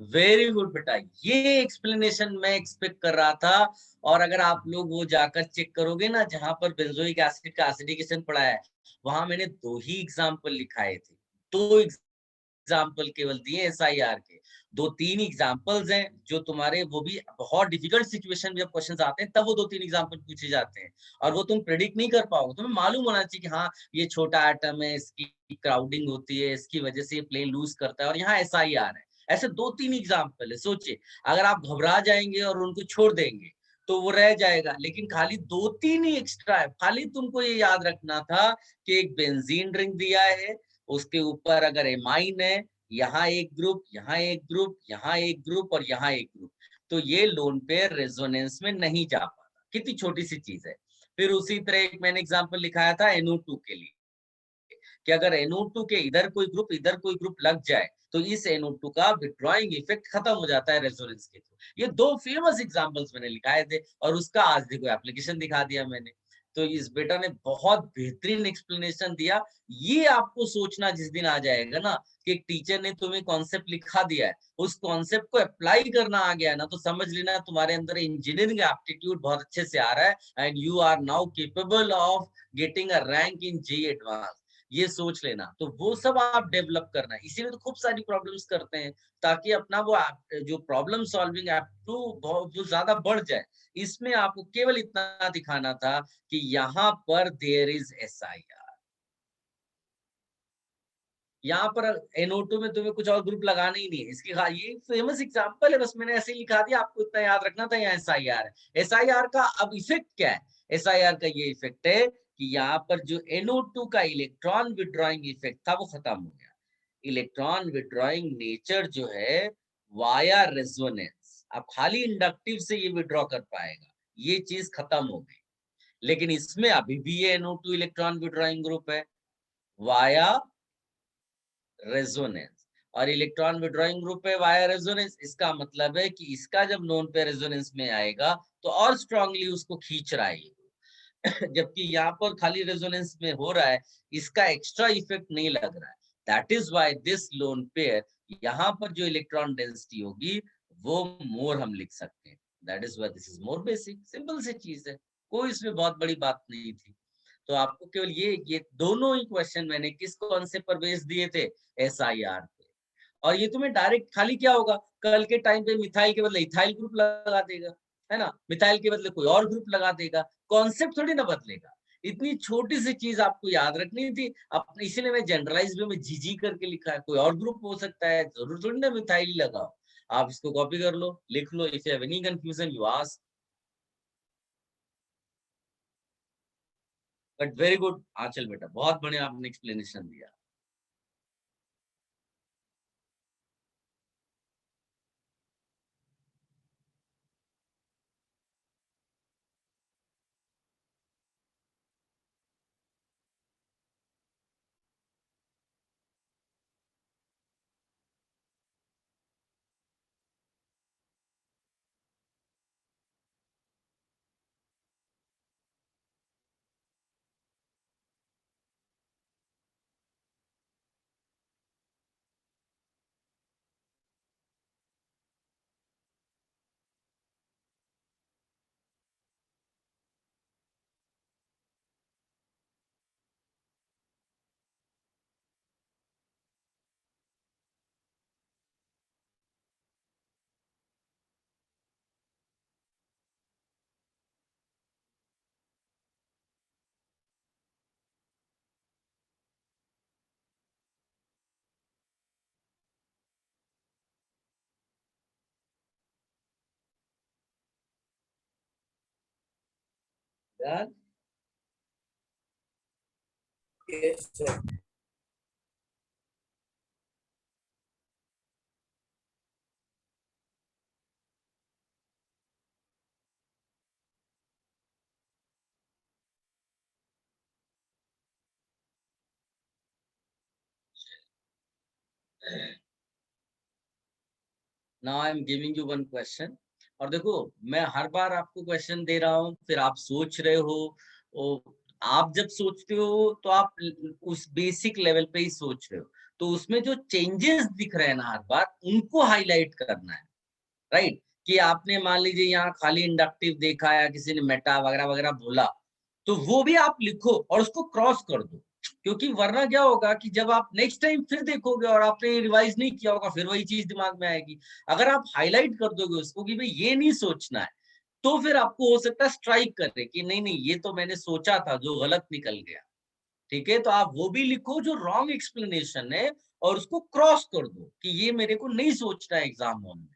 वेरी गुड बेटा, ये एक्सप्लेनेशन मैं एक्सपेक्ट कर रहा था। और अगर आप लोग वो जाकर चेक करोगे ना जहां पर बेंजोइक एसिड का एसिडिकेशन पड़ा है, वहां मैंने 2 ही एग्जाम्पल लिखाए थे, 2 एग्जाम्पल केवल दिए SIR के, 2-3 एग्जाम्पल्स हैं जो तुम्हारे, वो भी बहुत डिफिकल्ट सिचुएशन में जब क्वेश्चंस आते हैं तब वो 2-3 एग्जाम्पल पूछे जाते हैं, और वो तुम प्रेडिक्ट नहीं कर पाओगे। तुम्हें मालूम होना चाहिए कि हाँ ये छोटा एटम है, इसकी क्राउडिंग होती है, इसकी वजह से ये प्लेन लूज करता है, और यहाँ SIR है। ऐसे 2-3 एग्जाम्पल है, सोचिए अगर आप घबरा जाएंगे और उनको छोड़ देंगे तो वो रह जाएगा, लेकिन खाली 2-3 ही एक्स्ट्रा है। खाली तुमको ये याद रखना था कि एक बेंजीन रिंग दिया है, उसके ऊपर अगर एमाइन है, यहाँ एक ग्रुप, यहाँ एक ग्रुप, यहाँ एक ग्रुप और यहाँ एक ग्रुप, तो ये लोन पेयर रेजोनेंस में नहीं जा पाता। कितनी छोटी सी चीज है। फिर उसी तरह एक मैंने एग्जांपल लिखाया था NO2 के लिए, कि अगर NO2 के इधर कोई ग्रुप इधर कोई ग्रुप लग जाए तो इस NO2 का विड्रॉइंग इफेक्ट खत्म हो जाता है रेजोनेंस के थ्रू। ये 2 फेमस एग्जांपल्स मैंने लिखाए थे, और उसका आज देखो एप्लीकेशन दिखा दिया मैंने। तो इस बेटा ने बहुत बेहतरीन एक्सप्लेनेशन दिया। ये आपको सोचना जिस दिन आ जाएगा ना कि एक टीचर ने तुम्हें कॉन्सेप्ट लिखा दिया है, उस कॉन्सेप्ट को अप्लाई करना आ गया ना, तो समझ लेना तुम्हारे अंदर इंजीनियरिंग एप्टीट्यूड बहुत अच्छे से आ रहा है, and you are now capable of getting a rank in JEE advance. ये सोच लेना, तो वो सब आप डेवलप करना है। इसीलिए तो खूब सारी प्रॉब्लम्स करते हैं, ताकि अपना वो जो प्रॉब्लम सॉल्विंग एप्टीट्यूड वो ज्यादा बढ़ जाए। इसमें आपको केवल इतना दिखाना था कि यहाँ पर देयर इज SIR, यहाँ पर NO2 में तुम्हें कुछ और ग्रुप लगाना ही नहीं है। इसकी ये फेमस एग्जांपल है, बस मैंने ऐसे ही लिखा दिया, आपको इतना याद रखना था। यहाँ SIR है। SIR का अब इफेक्ट क्या है? SIR का ये इफेक्ट है कि यहाँ पर जो NO2 का इलेक्ट्रॉन विड्रॉइंग इफेक्ट था वो खत्म हो गया। इलेक्ट्रॉन विड्रॉइंग नेचर जो है वाया रेजोनेंस, अब खाली इंडक्टिव से ये विड्रॉ कर पाएगा, ये चीज खत्म हो गई। लेकिन इसमें अभी भी ये NO2 इलेक्ट्रॉन विड्रॉइंग ग्रुप है वाया रेजोनेंस, और इलेक्ट्रॉन विड्रॉइंग ग्रुप है वाया रेजोनेंस। इसका मतलब है कि इसका जब नॉन पेयर रेजोनेंस में आएगा तो और स्ट्रांगली उसको खींच रहा है ये। जबकि यहाँ पर खाली रेजोनेंस में हो रहा है, इसका एक्स्ट्रा इफेक्ट नहीं लग रहा है। That is why this lone pair, यहाँ पर जो इलेक्ट्रॉन डेंसिटी होगी वो मोर हम लिख सकते हैं। That is why this is more basic, simple सी चीज है, कोई इसमें बहुत बड़ी बात नहीं थी। तो आपको केवल ये दोनों ही क्वेश्चन मैंने किस कॉन्सेप्ट पर बेस दिए थे? SIR पे। और ये तुम्हें डायरेक्ट खाली क्या होगा, कल के टाइम पे मिथाइल के बदले इथाइल ग्रुप लगा देगा, है ना, मिथाइल के बदले कोई और ग्रुप लगा देगा, कॉन्सेप्ट थोड़ी ना बदलेगा। इतनी छोटी सी चीज आपको याद रखनी थी अपने, इसीलिए मैं जनरलाइज वे में GG करके लिखा है। कोई और ग्रुप हो सकता है, जरूर थोड़ी ना मिथाइल ही लगाओ। आप इसको कॉपी कर लो, लिख लो, if you have any confusion you ask. But very good Anchal बेटा, बहुत बढ़िया आपने एक्सप्लेनेशन दिया। यार Yes, sir. Now I am giving you one question, और देखो मैं हर बार आपको क्वेश्चन दे रहा हूँ, फिर आप सोच रहे हो। आप जब सोचते हो तो आप उस बेसिक लेवल पे ही सोच रहे हो, तो उसमें जो चेंजेस दिख रहे हैं ना हर बार, उनको हाईलाइट करना है, राइट? कि आपने मान लीजिए यहाँ खाली इंडक्टिव देखा या किसी ने मेटा वगैरह वगैरह बोला, तो वो भी आप लिखो और उसको क्रॉस कर दो, क्योंकि वरना क्या होगा कि जब आप नेक्स्ट टाइम फिर देखोगे और आपने रिवाइज नहीं किया होगा, फिर वही चीज दिमाग में आएगी। अगर आप हाईलाइट कर दोगे उसको कि भाई ये नहीं सोचना है, तो फिर आपको हो सकता है स्ट्राइक करे कि नहीं नहीं, ये तो मैंने सोचा था जो गलत निकल गया। ठीक है, तो आप वो भी लिखो जो रॉन्ग एक्सप्लेनेशन है, और उसको क्रॉस कर दो कि ये मेरे को नहीं सोचना है एग्जाम हॉल में।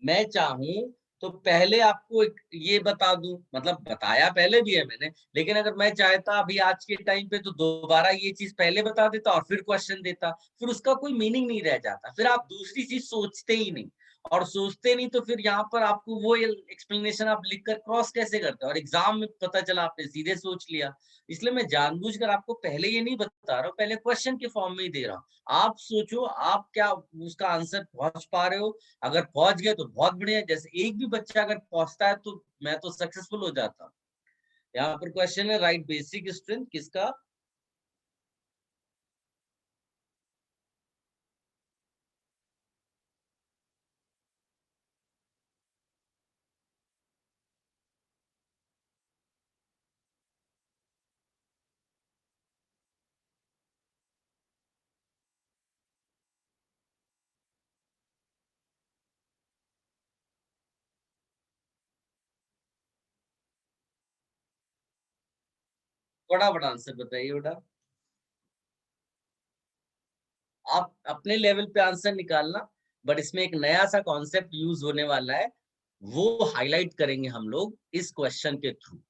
मैं चाहूं तो पहले आपको एक ये बता दूं, मतलब बताया पहले भी है मैंने, लेकिन अगर मैं चाहता अभी आज के टाइम पे तो दोबारा ये चीज पहले बता देता और फिर क्वेश्चन देता, फिर उसका कोई मीनिंग नहीं रह जाता, फिर आप दूसरी चीज सोचते ही नहीं। और सोचते नहीं तो फिर यहाँ पर आपको वो एक्सप्लेनेशन आप लिख कर क्रॉस कैसे करते, और एग्जाम में पता चला आपने सीधे सोच लिया। इसलिए मैं जानबूझकर आपको पहले ये नहीं बता रहा हूँ, पहले क्वेश्चन के फॉर्म में ही दे रहा हूँ। आप सोचो आप क्या उसका आंसर पहुंच पा रहे हो। अगर पहुंच गए तो बहुत बढ़िया, जैसे एक भी बच्चा अगर पहुंचता है तो मैं तो सक्सेसफुल हो जाता हूँ। यहाँ पर क्वेश्चन है राइट बेसिक स्ट्रेंथ किसका। फटाफट आंसर बताइए बेटा। आप अपने लेवल पे आंसर निकालना, बट इसमें एक नया सा कॉन्सेप्ट यूज होने वाला है, वो हाईलाइट करेंगे हम लोग इस क्वेश्चन के थ्रू।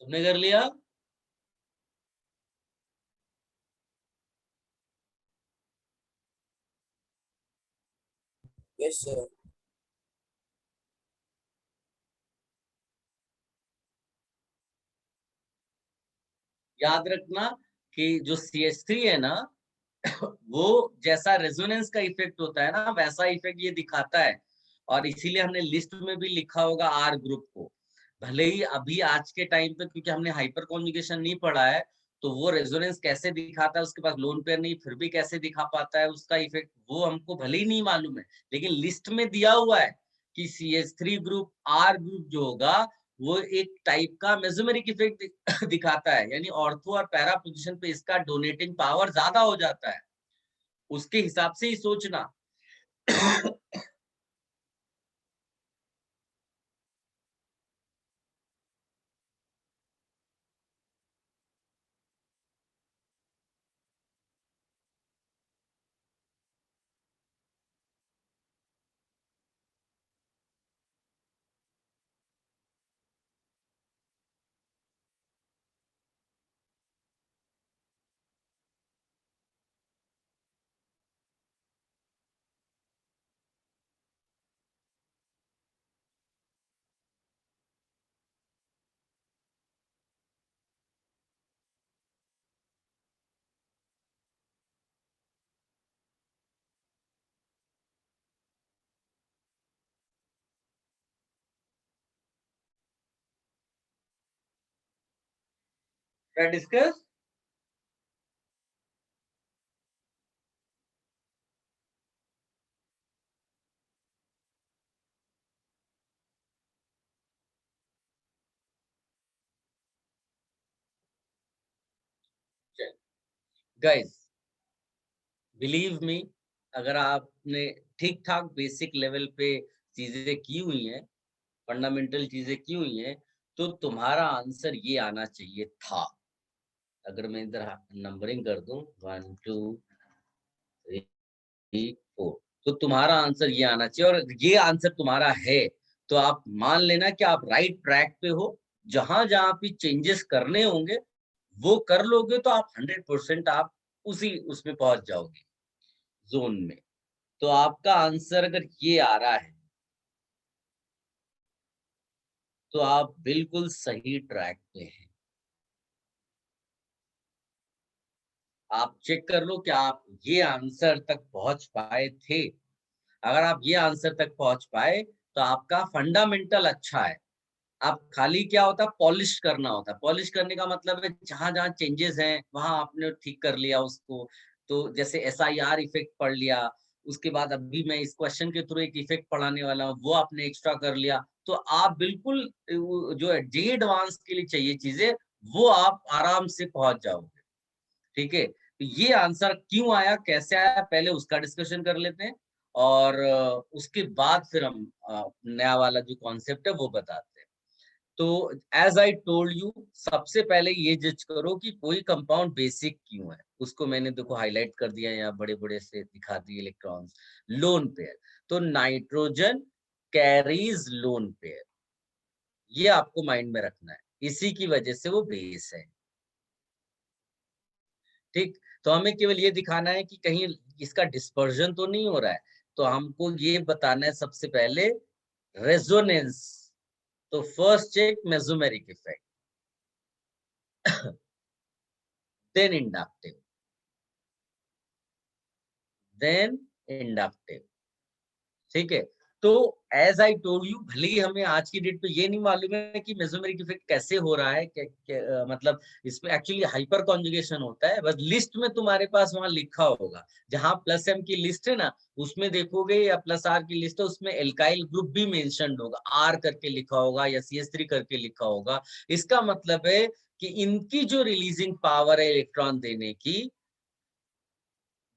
तुमने कर लिया? Yes, sir. याद रखना कि जो CH3 है ना, वो जैसा रेजोनेंस का इफेक्ट होता है ना, वैसा इफेक्ट ये दिखाता है। और इसीलिए हमने लिस्ट में भी लिखा होगा आर ग्रुप को। भले ही अभी आज के टाइम पे क्योंकि हमने हाइपर कॉन्जुगेशन नहीं पढ़ा है, तो वो रेजोनेंस कैसे दिखाता है, उसके पास लोन पेयर नहीं फिर भी कैसे दिखा पाता है उसका इफेक्ट, वो हमको भले ही नहीं मालूम है, लेकिन लिस्ट में दिया हुआ है कि CH3 ग्रुप आर ग्रुप जो होगा, वो एक टाइप का मेसोमेरिक इफेक्ट दिखाता है, यानी ऑर्थो और पैरा पोजीशन पे इसका डोनेटिंग पावर ज्यादा हो जाता है। उसके हिसाब से ही सोचना। क्या डिस्कस? गाइस, बिलीव मी, अगर आपने ठीक ठाक बेसिक लेवल पे चीजें की हुई हैं, फंडामेंटल चीजें की हुई हैं, तो तुम्हारा आंसर ये आना चाहिए था। अगर मैं इधर नंबरिंग कर दूं 1 2 3 4, तो तुम्हारा आंसर ये आना चाहिए, और ये आंसर तुम्हारा है तो आप मान लेना कि आप राइट ट्रैक पे हो। जहां जहां भी चेंजेस करने होंगे वो कर लोगे तो आप 100% आप उसी उसमें पहुंच जाओगे, जोन में। तो आपका आंसर अगर ये आ रहा है तो आप बिल्कुल सही ट्रैक पे हैं। आप चेक कर लो कि आप ये आंसर तक पहुंच पाए थे। अगर आप ये आंसर तक पहुंच पाए तो आपका फंडामेंटल अच्छा है। आप खाली क्या होता है, पॉलिश करना होता है। पॉलिश करने का मतलब है जहां जहां चेंजेस हैं वहां आपने ठीक कर लिया उसको। तो जैसे SIR इफेक्ट पढ़ लिया, उसके बाद अभी मैं इस क्वेश्चन के थ्रू एक इफेक्ट पढ़ाने वाला हूँ, वो आपने एक्स्ट्रा कर लिया, तो आप बिल्कुल जो है जे एडवांस के लिए चाहिए चीजें, वो आप आराम से पहुंच जाओगे। ठीक है, तो ये आंसर क्यों आया, कैसे आया, पहले उसका डिस्कशन कर लेते हैं, और उसके बाद फिर हम नया वाला जो कॉन्सेप्ट है वो बताते हैं। तो एज आई टोल्ड यू, सबसे पहले ये जज करो कि कोई कंपाउंड बेसिक क्यों है। उसको मैंने देखो हाईलाइट कर दिया, यहाँ बड़े बड़े से दिखा दिए इलेक्ट्रॉन्स। लोन पेयर, तो नाइट्रोजन कैरीज लोन पेयर, ये आपको माइंड में रखना है, इसी की वजह से वो बेस है। ठीक, तो हमें केवल ये दिखाना है कि कहीं इसका डिस्पर्जन तो नहीं हो रहा है। तो हमको ये बताना है सबसे पहले रेजोनेंस। तो first check mesomeric effect, then inductive, then inductive. ठीक है, तो एज आई टोल्ड यू, भले ही हमें आज की डेट पे ये नहीं मालूम है कि मेसोमेरिक इफेक्ट कैसे हो रहा है, मतलब इसमें एक्चुअली हाइपर कॉन्जुगेशन होता है, बस लिस्ट में तुम्हारे पास वहां लिखा होगा। जहां प्लस एम की लिस्ट है ना, उसमें देखोगे, या प्लस आर की लिस्ट है, उसमें एल्काइल ग्रुप भी मेंशन्ड होगा, आर करके लिखा होगा या CH3 करके लिखा होगा। इसका मतलब है कि इनकी जो रिलीजिंग पावर है इलेक्ट्रॉन देने की,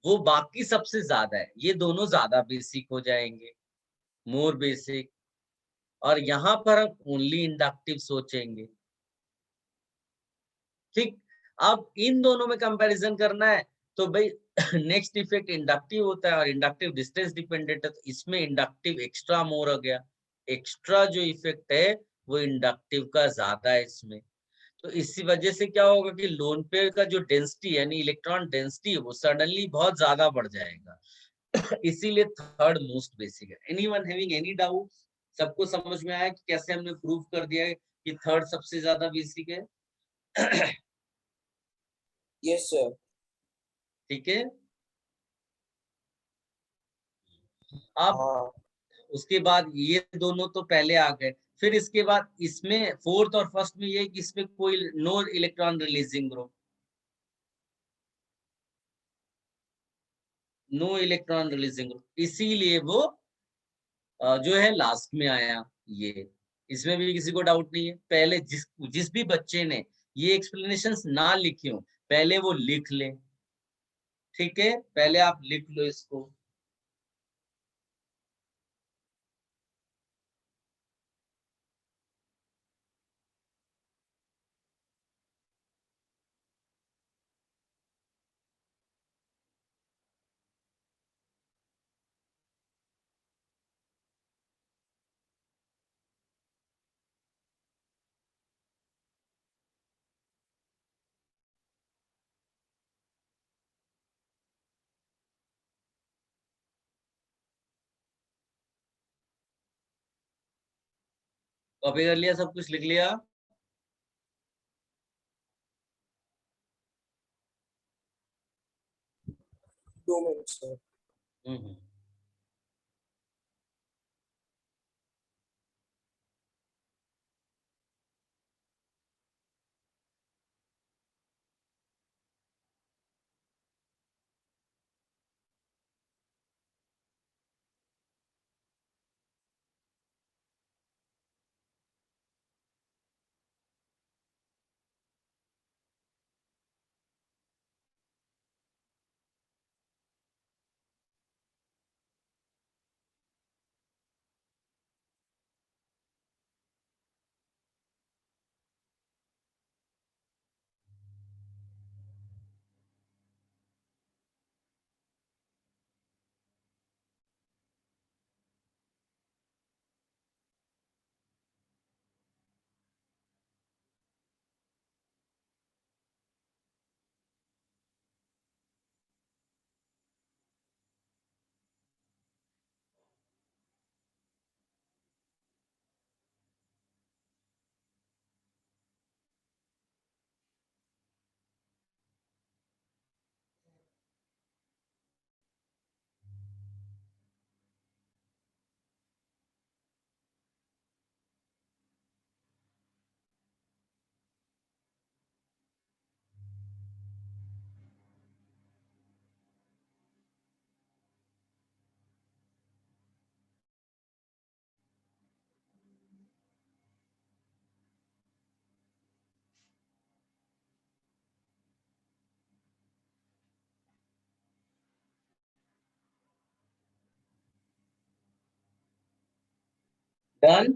वो बाकी सबसे ज्यादा है। ये दोनों ज्यादा बेसिक हो जाएंगे, मोर बेसिक, और यहाँ पर हम ओनली इंडक्टिव सोचेंगे। ठीक, अब इन दोनों में कंपैरिजन करना है तो भाई नेक्स्ट इफेक्ट इंडक्टिव होता है, और इंडक्टिव डिस्टेंस डिपेंडेंट है, तो इसमें इंडक्टिव एक्स्ट्रा मोर हो गया। एक्स्ट्रा जो इफेक्ट है वो इंडक्टिव का ज्यादा है इसमें। तो इसी वजह से क्या होगा कि लोन पेयर का जो डेंसिटी यानी इलेक्ट्रॉन डेंसिटी है वो सडनली बहुत ज्यादा बढ़ जाएगा। इसीलिए थर्ड मोस्ट बेसिक है। Anyone having any doubt? सबको समझ में आया कि कैसे हमने प्रूव कर दिया है कि थर्ड सबसे ज्यादा बेसिक है? Yes sir. ठीक है, अब हाँ उसके बाद ये दोनों तो पहले आ गए, फिर इसके बाद इसमें फोर्थ और फर्स्ट में ये कि इसमें कोई no electron releasing group, no electron releasing group, इसीलिए वो जो है लास्ट में आया। ये इसमें भी किसी को डाउट नहीं है? पहले जिस जिस भी बच्चे ने ये एक्सप्लेनेशंस ना लिखे हो, पहले वो लिख ले। ठीक है, पहले आप लिख लो इसको। कॉपी कर लिया, सब कुछ लिख लिया? 2 मिनट सर। हम्म। डन।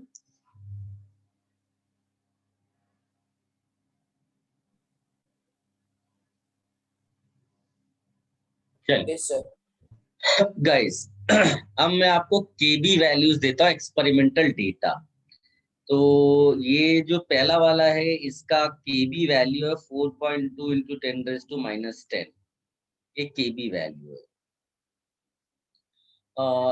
चलिए यस सर। गाइस, अब मैं आपको केबी वैल्यूज देता हूँ, एक्सपेरिमेंटल डेटा। तो ये जो पहला वाला है, इसका केबी वैल्यू है 4.2 इंटू 10⁻⁻10। ये केबी वैल्यू है।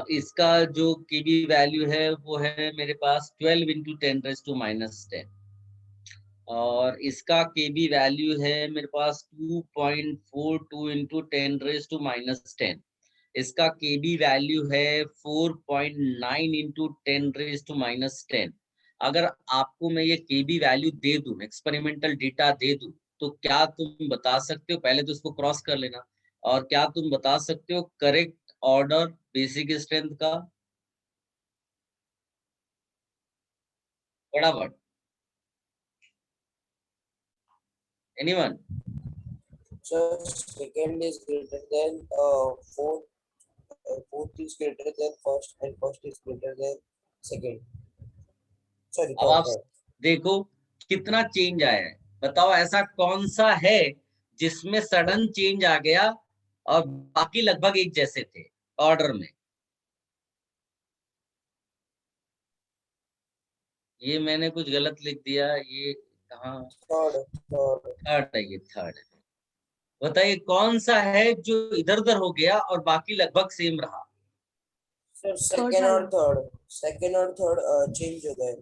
इसका जो केबी वैल्यू है वो है मेरे पास 12 इंटू 10⁻⁻10। और इसका केबी वैल्यू है मेरे पास 2.42 इंटू 10⁻⁻10। इसका केबी वैल्यू है 4.9 इंटू 10⁻⁻10। अगर आपको मैं ये केबी वैल्यू दे दूं, एक्सपेरिमेंटल डेटा दे दूं, तो क्या तुम बता सकते हो, पहले तो इसको क्रॉस कर लेना, और क्या तुम बता सकते हो करेक्ट ऑर्डर बेसिक स्ट्रेंथ का? फटाफट, anyone? Sir, second is greater than fourth. Fourth is greater than first, and first is greater than second. Sorry, अब third. आप देखो कितना चेंज आया है। बताओ ऐसा कौन सा है जिसमें सडन चेंज आ गया और बाकी लगभग एक जैसे थे ऑर्डर में? ये मैंने कुछ गलत लिख दिया, ये कहाँ? Third. थर्ड है, ये थर्ड है। बताइए कौन सा है जो इधर उधर हो गया और बाकी लगभग सेम रहा? Sir, Third second और वाला। third. Second और third change हो गए।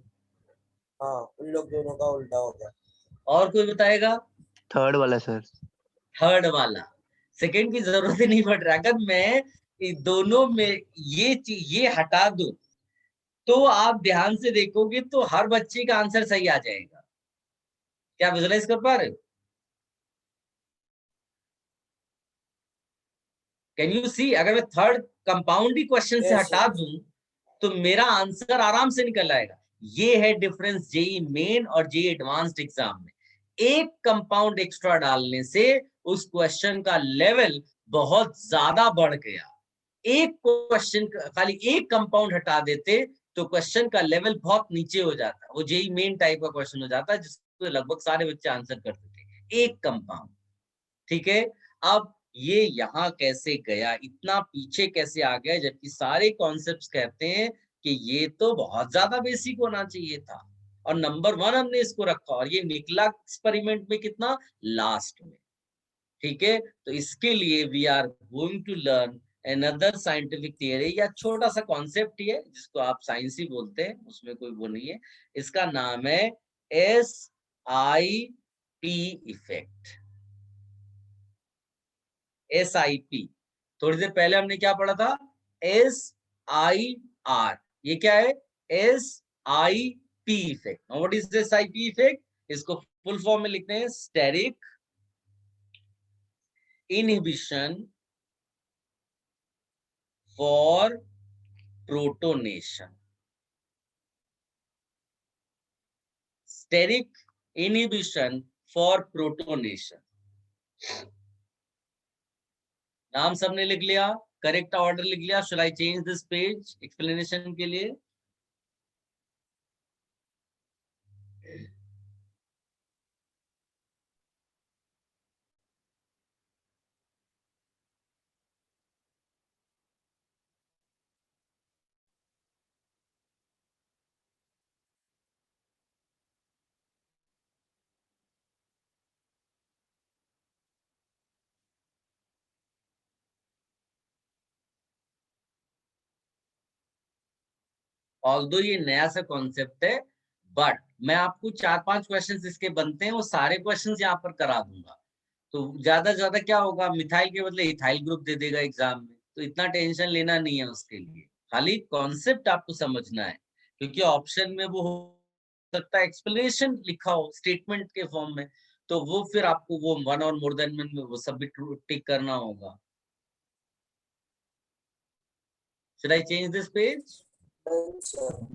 हाँ, उन लोग दोनों का उल्टा हो गया। और कोई बताएगा? थर्ड वाला सर। थर्ड वाला। सेकंड की जरूरत ही नहीं पड़ रहा। अगर मैं इन दोनों में ये हटा दूं तो आप ध्यान से देखोगे तो हर बच्चे का आंसर सही आ जाएगा। क्या विजुलाइज कर पा रहे हो? Can you see? अगर मैं थर्ड कंपाउंड ही क्वेश्चन से Yes, हटा yes. दूं तो मेरा आंसर आराम से निकल आएगा। ये है डिफरेंस जेई मेन और जेई एडवांस्ड एग्जाम में। एक कंपाउंड एक्स्ट्रा डालने से उस क्वेश्चन का लेवल बहुत ज्यादा बढ़ गया। एक क्वेश्चन, खाली एक कंपाउंड हटा देते तो क्वेश्चन का लेवल बहुत नीचे हो जाता। वो जेई मेन टाइप का क्वेश्चन हो जाता जिसको लगभग सारे बच्चे आंसर करते थे, एक कंपाउंड। ठीक है, अब ये यहाँ कैसे गया, इतना पीछे कैसे आ गया, जबकि सारे कॉन्सेप्ट्स कहते हैं कि ये तो बहुत ज्यादा बेसिक होना चाहिए था और नंबर 1 हमने इसको रखा, और ये निकला एक्सपेरिमेंट में कितना, लास्ट में। ठीक है, तो इसके लिए we are going to learn another scientific theory, या छोटा सा कॉन्सेप्ट ही है जिसको आप साइंस ही बोलते हैं, उसमें कोई वो नहीं है। इसका नाम है SIP इफेक्ट। SIP। थोड़ी देर पहले हमने क्या पढ़ा था? SIR। ये क्या है? SIP effect. What is this SIP effect? इसको फुल फॉर्म में लिखते हैं steric inhibition for protonation. Steric inhibition for protonation. नाम सबने लिख लिया, करेक्ट ऑर्डर लिख लिया। Should I change this page explanation के लिए? ऑल्दो ये नया सा कॉन्सेप्ट है, बट मैं आपको 4-5 क्वेश्चंस इसके बनते हैं, वो सारे क्वेश्चंस यहाँ पर करा दूंगा। तो ज्यादा से ज्यादा क्या होगा, मिथाइल के बदले इथाइल ग्रुप दे देगा एग्जाम में, तो इतना टेंशन लेना नहीं है उसके लिए। खाली कॉन्सेप्ट आपको समझना है, क्योंकि ऑप्शन में वो हो सकता है एक्सप्लेनेशन लिखा हो स्टेटमेंट के फॉर्म में, तो वो फिर आपको वो 1 और मोर देन में वो सब भी टिक करना होगा। Should I change this page? Done, sir.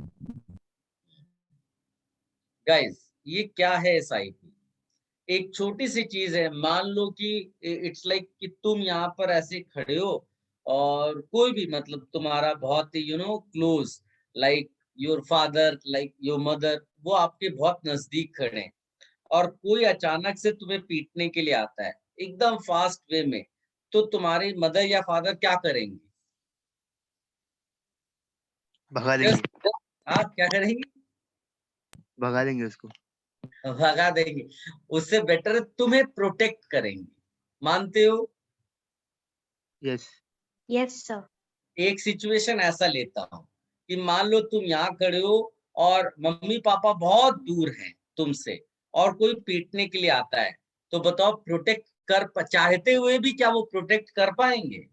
Guys, ये क्या है SIP? एक छोटी सी चीज है। मान लो कि इट्स लाइक कि तुम यहाँ पर ऐसे खड़े हो और कोई भी मतलब तुम्हारा बहुत ही close, like your father, like your mother, वो आपके बहुत नजदीक खड़े हैं, और कोई अचानक से तुम्हें पीटने के लिए आता है एकदम फास्ट वे में, तो तुम्हारी मदर या फादर क्या करेंगे? भगा देंगे। आप क्या करेंगे? भगा देंगे उसको। भगा देंगे। उससे बेटर तुम्हें प्रोटेक्ट करेंगे। मानते हो? यस। Yes sir. एक सिचुएशन ऐसा लेता हूँ कि मान लो तुम यहाँ खड़े हो और मम्मी पापा बहुत दूर हैं तुमसे, और कोई पीटने के लिए आता है, तो बताओ प्रोटेक्ट चाहते हुए भी क्या वो प्रोटेक्ट कर पाएंगे?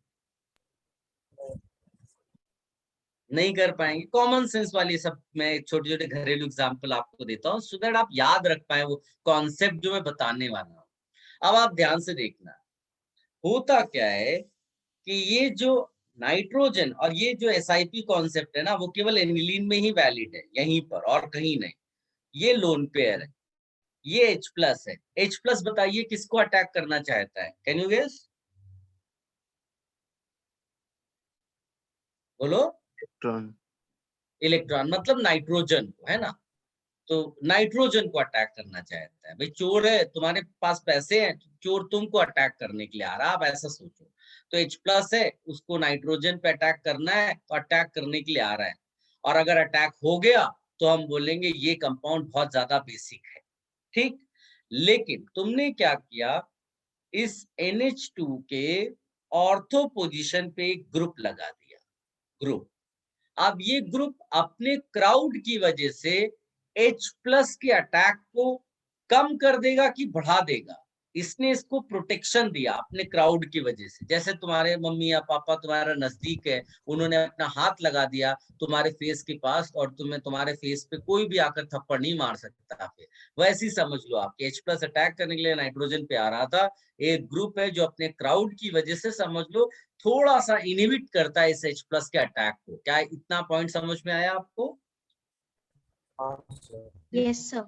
नहीं कर पाएंगे। कॉमन सेंस वाली सब मैं छोटे छोटे घरेलू एग्जाम्पल आपको देता हूँ, सो दैट आप याद रख पाए वो कॉन्सेप्ट जो मैं बताने वाला हूँ। अब आप ध्यान से देखना, होता क्या है कि ये जो नाइट्रोजन और ये जो SIP कॉन्सेप्ट है ना, वो केवल एनिलीन में ही वैलिड है, यहीं पर और कहीं नहीं। ये लोन पेयर है, ये H+ है। H+ बताइए किसको अटैक करना चाहता है? Can you guess? बोलो। इलेक्ट्रॉन। इलेक्ट्रॉन मतलब नाइट्रोजन को, है ना? तो नाइट्रोजन को अटैक करना चाहता है। भाई चोर है, तुम्हारे पास पैसे हैं, चोर तुमको अटैक करने के लिए आ रहा है, आप ऐसा सोचो। तो H+ है, उसको नाइट्रोजन पे अटैक करना है, तो अटैक करने के लिए आ रहा है। और अगर अटैक हो गया तो हम बोलेंगे ये कंपाउंड बहुत ज्यादा बेसिक है, ठीक। लेकिन तुमने क्या किया, इस NH2 के ऑर्थो पोजीशन पे एक ग्रुप लगा दिया, ग्रुप। अब ये ग्रुप अपने क्राउड की वजह से H+ के अटैक को कम कर देगा कि बढ़ा देगा? इसने इसको प्रोटेक्शन दिया अपने क्राउड की वजह से। जैसे तुम्हारे मम्मी या पापा तुम्हारा नजदीक है, उन्होंने अपना हाथ लगा दिया तुम्हारे फेस के पास, और तुम्हें तुम्हारे फेस पे कोई भी आकर थप्पड़ नहीं मार सकता। फिर वैसे ही समझ लो, आपके H+ अटैक करने के लिए नाइट्रोजन पे आ रहा था, एक ग्रुप है जो अपने क्राउड की वजह से, समझ लो, थोड़ा सा इनहिबिट करता है इस H+ के अटैक को। क्या इतना पॉइंट समझ में आया आपको? हाँ सर। Yes sir.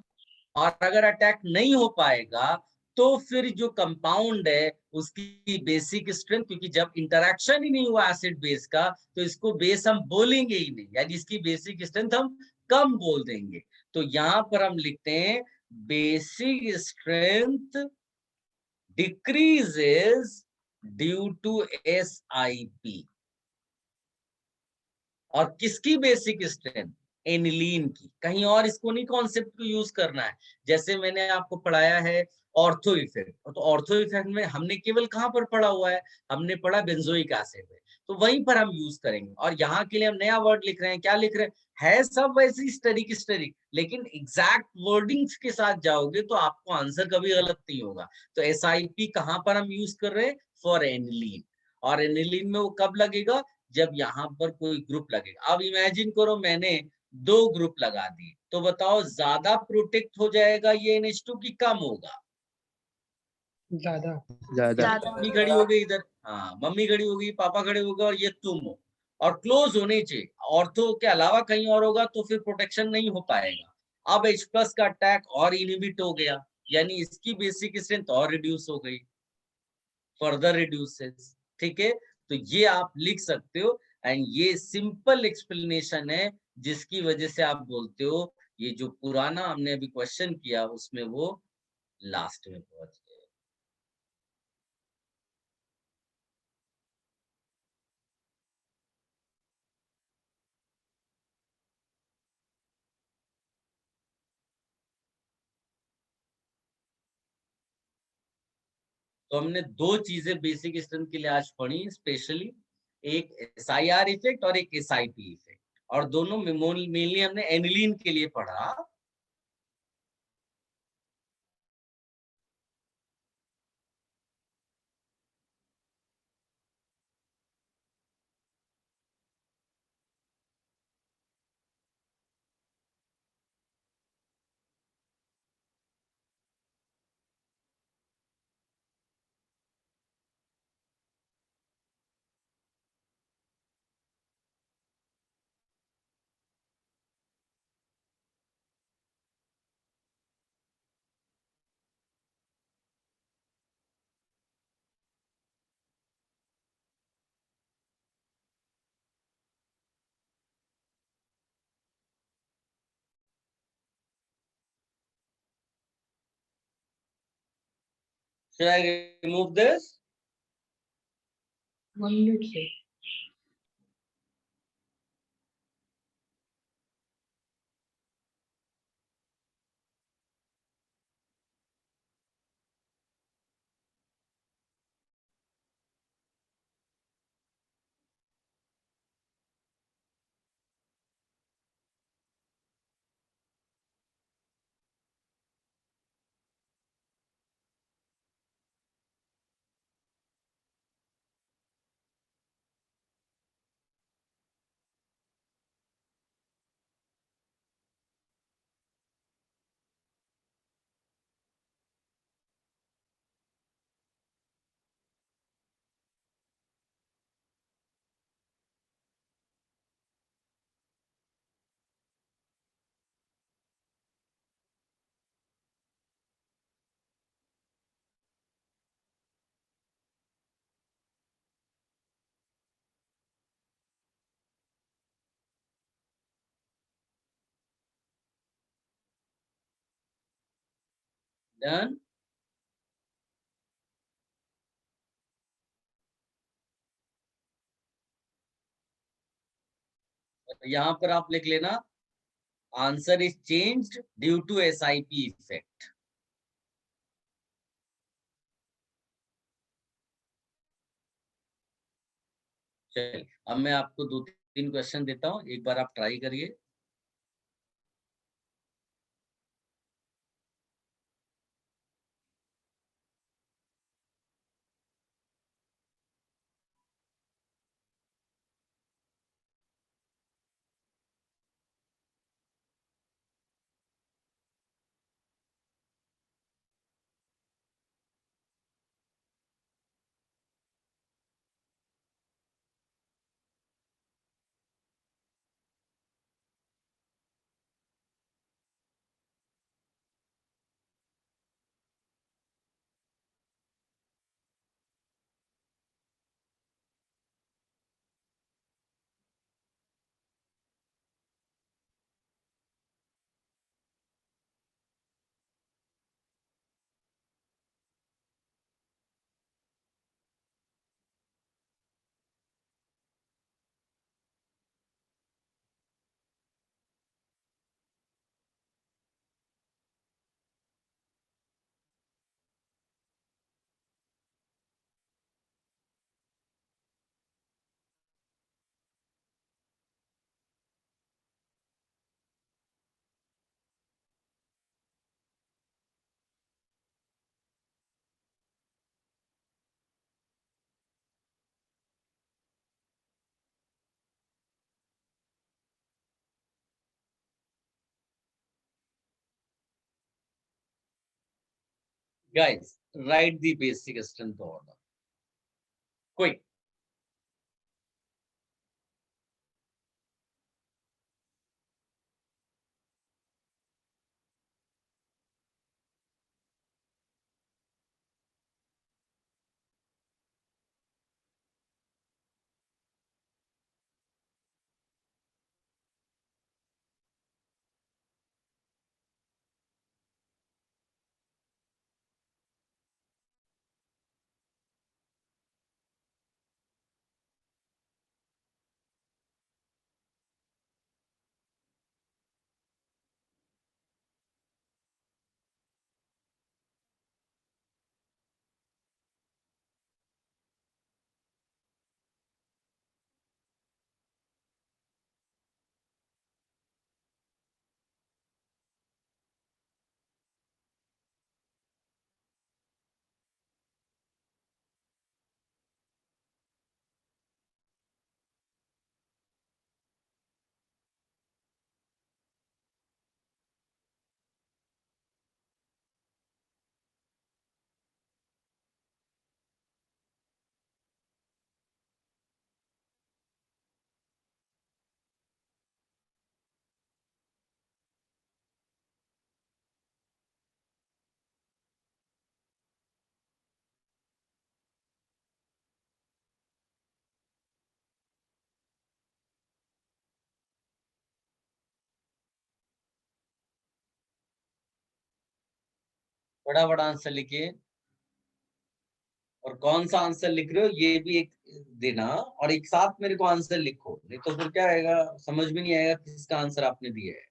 और अगर अटैक नहीं हो पाएगा तो फिर जो कंपाउंड है उसकी बेसिक स्ट्रेंथ, क्योंकि जब इंटरेक्शन ही नहीं हुआ एसिड बेस का, तो इसको बेस हम बोलेंगे ही नहीं, यानी इसकी बेसिक स्ट्रेंथ हम कम बोल देंगे। तो यहां पर हम लिखते हैं basic strength decreases due to SIP। और किसकी बेसिक स्ट्रेंथ? एनिलीन की। कहीं और इसको नहीं कॉन्सेप्ट को यूज करना है। जैसे मैंने आपको पढ़ाया है ऑर्थो इफेक्ट, तो ऑर्थो इफेक्ट में हमने केवल कहां पर पढ़ा हुआ है? हमने पढ़ा बेंजोइक एसिड में, तो वहीं पर हम यूज करेंगे। और यहाँ के लिए हम नया वर्ड लिख रहे हैं, क्या लिख रहे हैं? है सब वैसे स्टडी, लेकिन एग्जैक्ट वर्डिंग्स के साथ जाओगे तो आपको आंसर कभी गलत नहीं होगा। तो SIP कहां पर हम यूज कर रहे हैं? For aniline. और एनिलीन में वो कब लगेगा? जब यहाँ पर कोई ग्रुप लगेगा। अब इमेजिन करो मैंने 2 ग्रुप लगा दिए, तो बताओ ज्यादा प्रोटेक्ट हो जाएगा ये NH2 की कम होगा? ज्यादा। ज्यादा। ज्यादा। मम्मी खड़ी हो गई इधर, हाँ मम्मी खड़ी हो गई, पापा खड़े हो गए, और ये तुम हो, और क्लोज होने चाहिए। ऑर्थो के अलावा कहीं और होगा तो फिर प्रोटेक्शन नहीं हो पाएगा। अब H+ का अटैक और इनहिबिट हो गया, यानी इसकी बेसिक स्ट्रेंथ और रिड्यूस हो गई, फर्दर रिड्यूसेस, ठीक है। तो ये आप लिख सकते हो, एंड ये सिंपल एक्सप्लेनेशन है जिसकी वजह से आप बोलते हो ये जो पुराना हमने अभी क्वेश्चन किया उसमें वो लास्ट में पहुंच गए। तो हमने 2 चीजें बेसिक स्ट्रेंथ के लिए आज पढ़ी स्पेशली, एक SIR इफेक्ट और एक SIP इफेक्ट, और दोनों मेनली हमने एनिलीन के लिए पढ़ा। Should I remove this? 1 minute sir. Done. यहाँ पर आप लिख लेना, answer is changed due to SIP effect. चलिए, अब मैं आपको 2-3 क्वेश्चन देता हूँ, एक बार आप ट्राई करिए। Guys, write the basic strength order. Quick. फटाफट आंसर लिखिए। और कौन सा आंसर लिख रहे हो ये भी एक देना, और एक साथ मेरे को आंसर लिखो, नहीं तो फिर क्या आएगा, समझ में नहीं आएगा किसका आंसर आपने दिया है।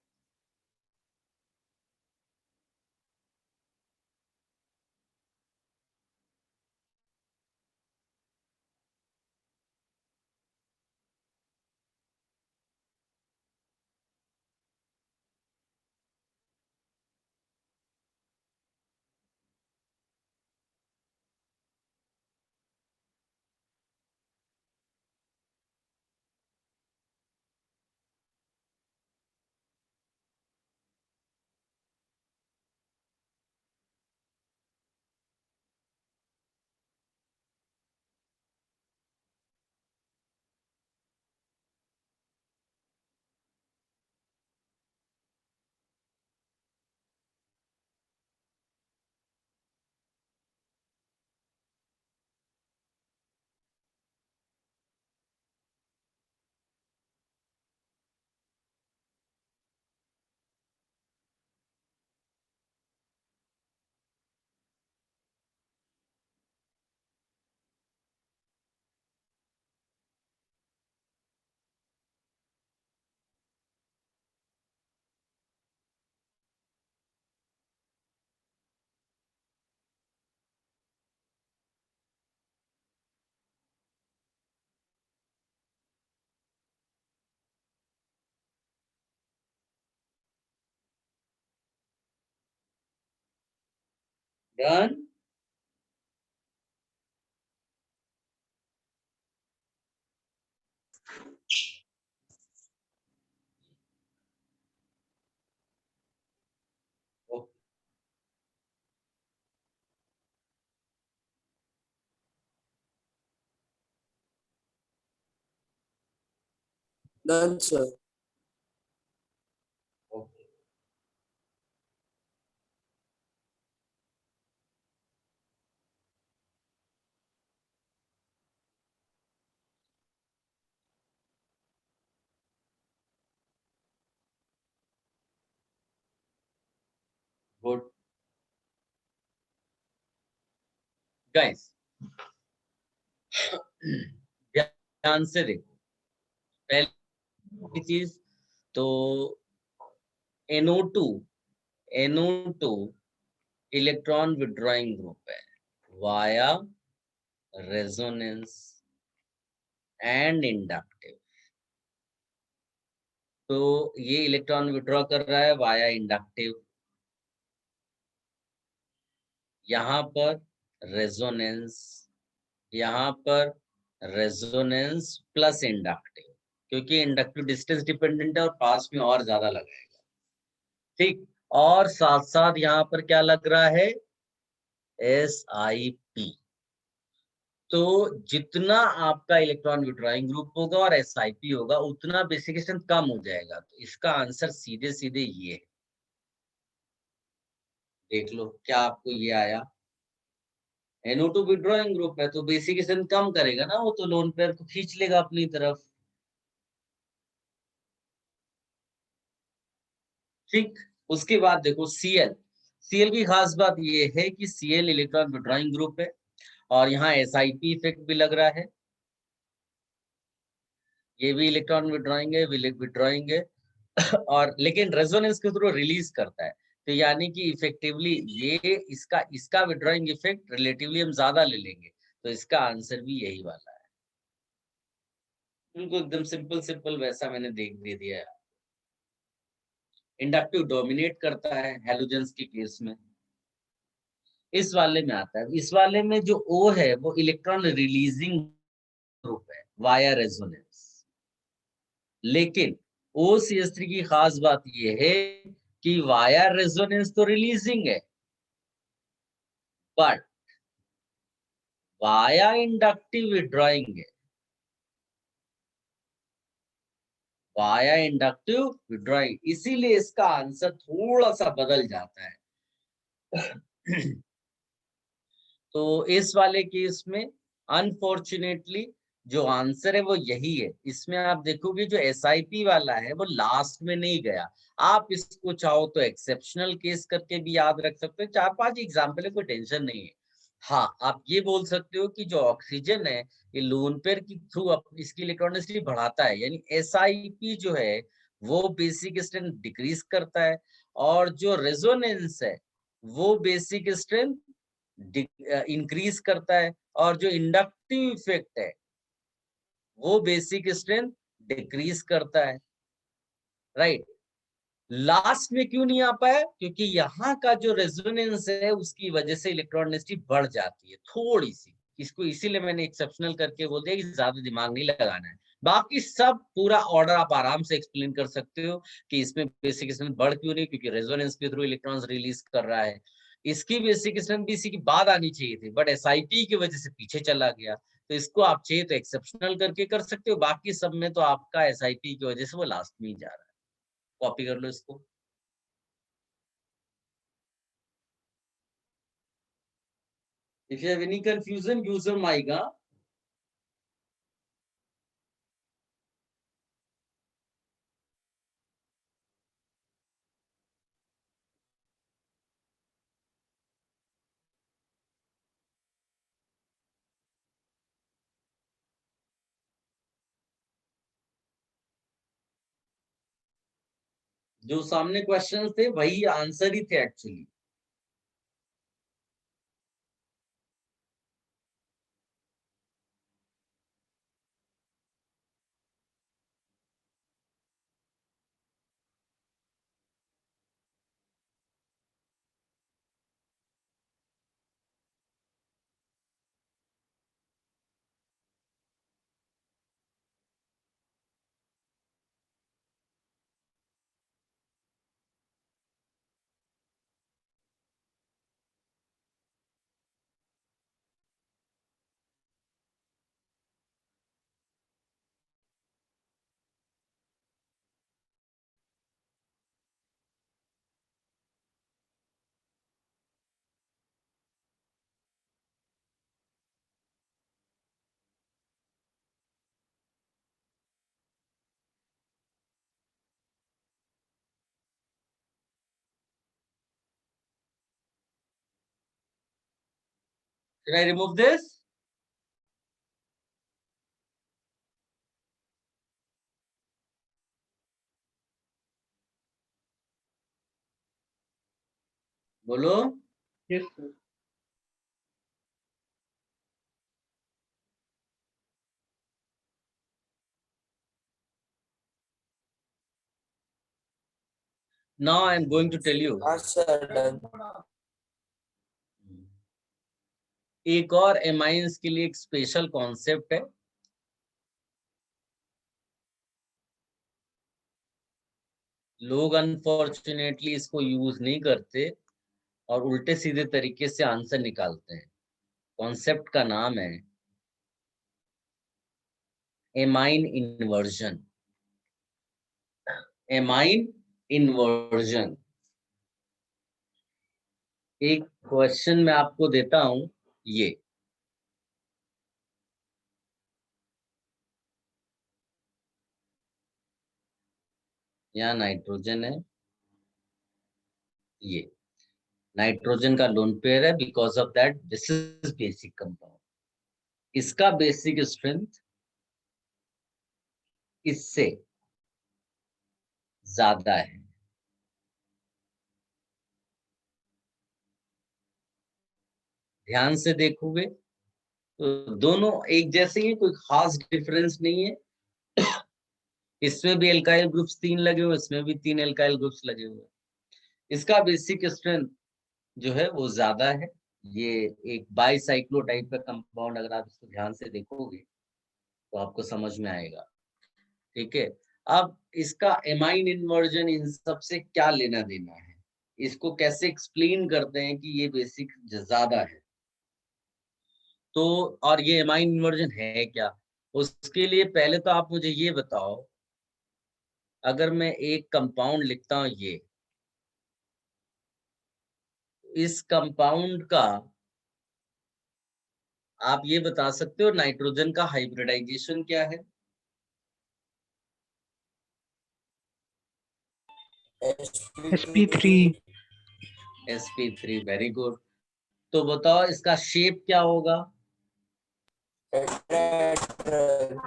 Done. Done, sir. Okay, good guys, ध्यान से देखो। पहली चीज तो NO2 इलेक्ट्रॉन विड्रॉइंग ग्रुप है वाया रेजोनेंस एंड इंडक्टिव। तो ये इलेक्ट्रॉन विड्रॉ कर रहा है वाया इंडक्टिव, यहाँ पर रेजोनेंस, यहाँ पर रेजोनेंस प्लस इंडक्टिव, क्योंकि इंडक्टिव डिस्टेंस डिपेंडेंट है और पास में और ज्यादा लगाएगा, ठीक। और साथ साथ यहाँ पर क्या लग रहा है, SiP। तो जितना आपका इलेक्ट्रॉन विड्रॉइंग ग्रुप होगा और SiP होगा उतना बेसिक स्ट्रेंथ कम हो जाएगा। तो इसका आंसर सीधे सीधे ये है। देख लो क्या आपको ये आया, NO2 विड्रॉइंग ग्रुप है तो बेसिक स्ट्रेंथ कम करेगा ना, वो तो लोन पेयर को खींच लेगा अपनी तरफ, ठीक। उसके बाद देखो Cl की खास बात ये है कि Cl इलेक्ट्रॉन विड्रॉइंग ग्रुप है और यहाँ SiP इफेक्ट भी लग रहा है, ये भी इलेक्ट्रॉन विड्रॉइंग है, विड्रॉइंग है और लेकिन रेजोनेंस के थ्रू रिलीज करता है। तो यानी कि इफेक्टिवली ये इसका विड्रॉइंग इफेक्ट रिलेटिवली हम ज्यादा ले लेंगे, तो इसका आंसर भी यही वाला है। उनको एकदम सिंपल वैसा मैंने दे दिया है। इंडक्टिव डोमिनेट करता है हैलोजेंस के केस में। इस वाले में आता है, इस वाले में जो O है वो इलेक्ट्रॉन रिलीजिंग ग्रुप है वाया रेजोनेंस। लेकिन OCH3 की खास बात ये है कि वाया रेजोनेंस तो रिलीजिंग है, बट वाया इंडक्टिव विड्रॉइंग है, वाया इंडक्टिव विड्रॉइंग, इसीलिए इसका आंसर थोड़ा सा बदल जाता है। तो इस वाले केस में अनफॉर्चुनेटली जो आंसर है वो यही है। इसमें आप देखोगे जो SiP वाला है वो लास्ट में नहीं गया। आप इसको चाहो तो एक्सेप्शनल केस करके भी याद रख सकते हो, 4-5 एग्जाम्पल है, कोई टेंशन नहीं है। हाँ, आप ये बोल सकते हो कि जो ऑक्सीजन है ये लोन पेयर के थ्रू इसकी इलेक्ट्रॉन डेंसिटी बढ़ाता है, यानी SiP जो है वो बेसिक स्ट्रेंथ डिक्रीज करता है, और जो रेजोनेंस है वो बेसिक स्ट्रेंथ इंक्रीज करता है, और जो इंडक्टिव इफेक्ट है वो बेसिक स्ट्रेंथ डिक्रीज करता है, राइट। लास्ट में क्यों नहीं आ पाया? क्योंकि यहाँ का जो रेजोनेंस है उसकी वजह से इलेक्ट्रॉन डेंसिटी बढ़ जाती है थोड़ी सी। इसको इसीलिए मैंने एक्सेप्शनल करके बोल दिया कि ज्यादा दिमाग नहीं लगाना है। बाकी सब पूरा ऑर्डर आप आराम से एक्सप्लेन कर सकते हो कि इसमें बेसिक स्ट्रेंथ बढ़ क्यों नहीं, क्योंकि रेजोनेंस के थ्रू इलेक्ट्रॉन्स रिलीज कर रहा है। इसकी बेसिक स्ट्रेंथ भी इसी की बाद आनी चाहिए थी, बट SiP की वजह से पीछे चला गया। तो इसको आप चाहिए तो एक्सेप्शनल करके कर सकते हो, बाकी सब में तो आपका SiP की वजह से वो लास्ट में ही जा रहा है। कॉपी कर लो इसको। If you have any confusion, use your mic, huh? जो सामने क्वेश्चंस थे वही आंसर ही थे actually. Can I remove this? बोलो। Yes, sir. Now I am going to tell you. Sir, done. एक और एमाइंस के लिए एक स्पेशल कॉन्सेप्ट है। लोग अनफॉर्चुनेटली इसको यूज नहीं करते और उल्टे सीधे तरीके से आंसर निकालते हैं। कॉन्सेप्ट का नाम है एमाइन इन्वर्जन। Amine inversion. एक क्वेश्चन मैं आपको देता हूं, ये यहाँ नाइट्रोजन है, ये नाइट्रोजन का लोन पेयर है, because of that this is basic compound. इसका बेसिक स्ट्रेंथ इससे ज्यादा है। ध्यान से देखोगे तो दोनों एक जैसे ही, कोई खास डिफरेंस नहीं है। इसमें भी एल्काइल ग्रुप्स 3 लगे हुए, इसमें भी 3 एल्काइल ग्रुप्स लगे हुए। इसका बेसिक स्ट्रेंथ जो है वो ज्यादा है। ये एक बाईसाइक्लो टाइप का कंपाउंड, अगर आप इसको ध्यान से देखोगे तो आपको समझ में आएगा। ठीक है, अब इसका एमाइन इन्वर्जन इन सब से क्या लेना देना है, इसको कैसे एक्सप्लेन करते हैं कि ये बेसिक ज्यादा है। तो और ये एमाइन इन्वर्जन है क्या, उसके लिए पहले तो आप मुझे ये बताओ, अगर मैं एक कंपाउंड लिखता हूं, ये इस कंपाउंड का आप ये बता सकते हो नाइट्रोजन का हाइब्रिडाइजेशन क्या है? sp3 sp3, very good. तो बताओ इसका शेप क्या होगा? टेट्राहेड्रल।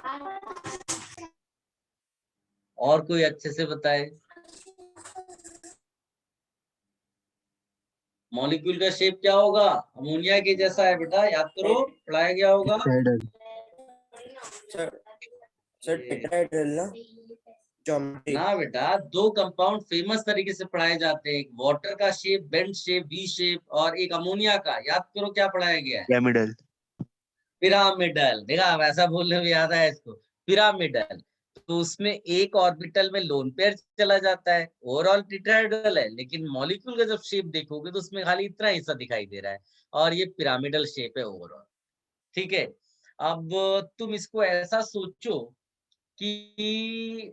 और कोई अच्छे से बताए। मॉलिक्यूल का शेप क्या होगा? अमोनिया के जैसा है बेटा, याद करो, पढ़ाया गया होगा। टेट्राहेड्रल। सर टेट्राहेड्रल ना, ज्योमेट्री। ना बेटा, दो कंपाउंड फेमस तरीके से पढ़ाए जाते हैं, एक वाटर का shape, bend shape, V shape, और एक अमोनिया का। याद करो क्या पढ़ाया गया है? पिरामिडल। पिरामिडल। देखा, वैसा बोलने में याद आया इसको, पिरामिडल। तो उसमें एक ऑर्बिटल में लोन पेयर चला जाता है। ओवरऑल टेट्राहेड्रल है, लेकिन मॉलिक्यूल का जब शेप देखोगे तो उसमें खाली इतना हिस्सा दिखाई दे रहा है, और ये पिरामिडल शेप है ओवरऑल। ठीक है, अब तुम इसको ऐसा सोचो कि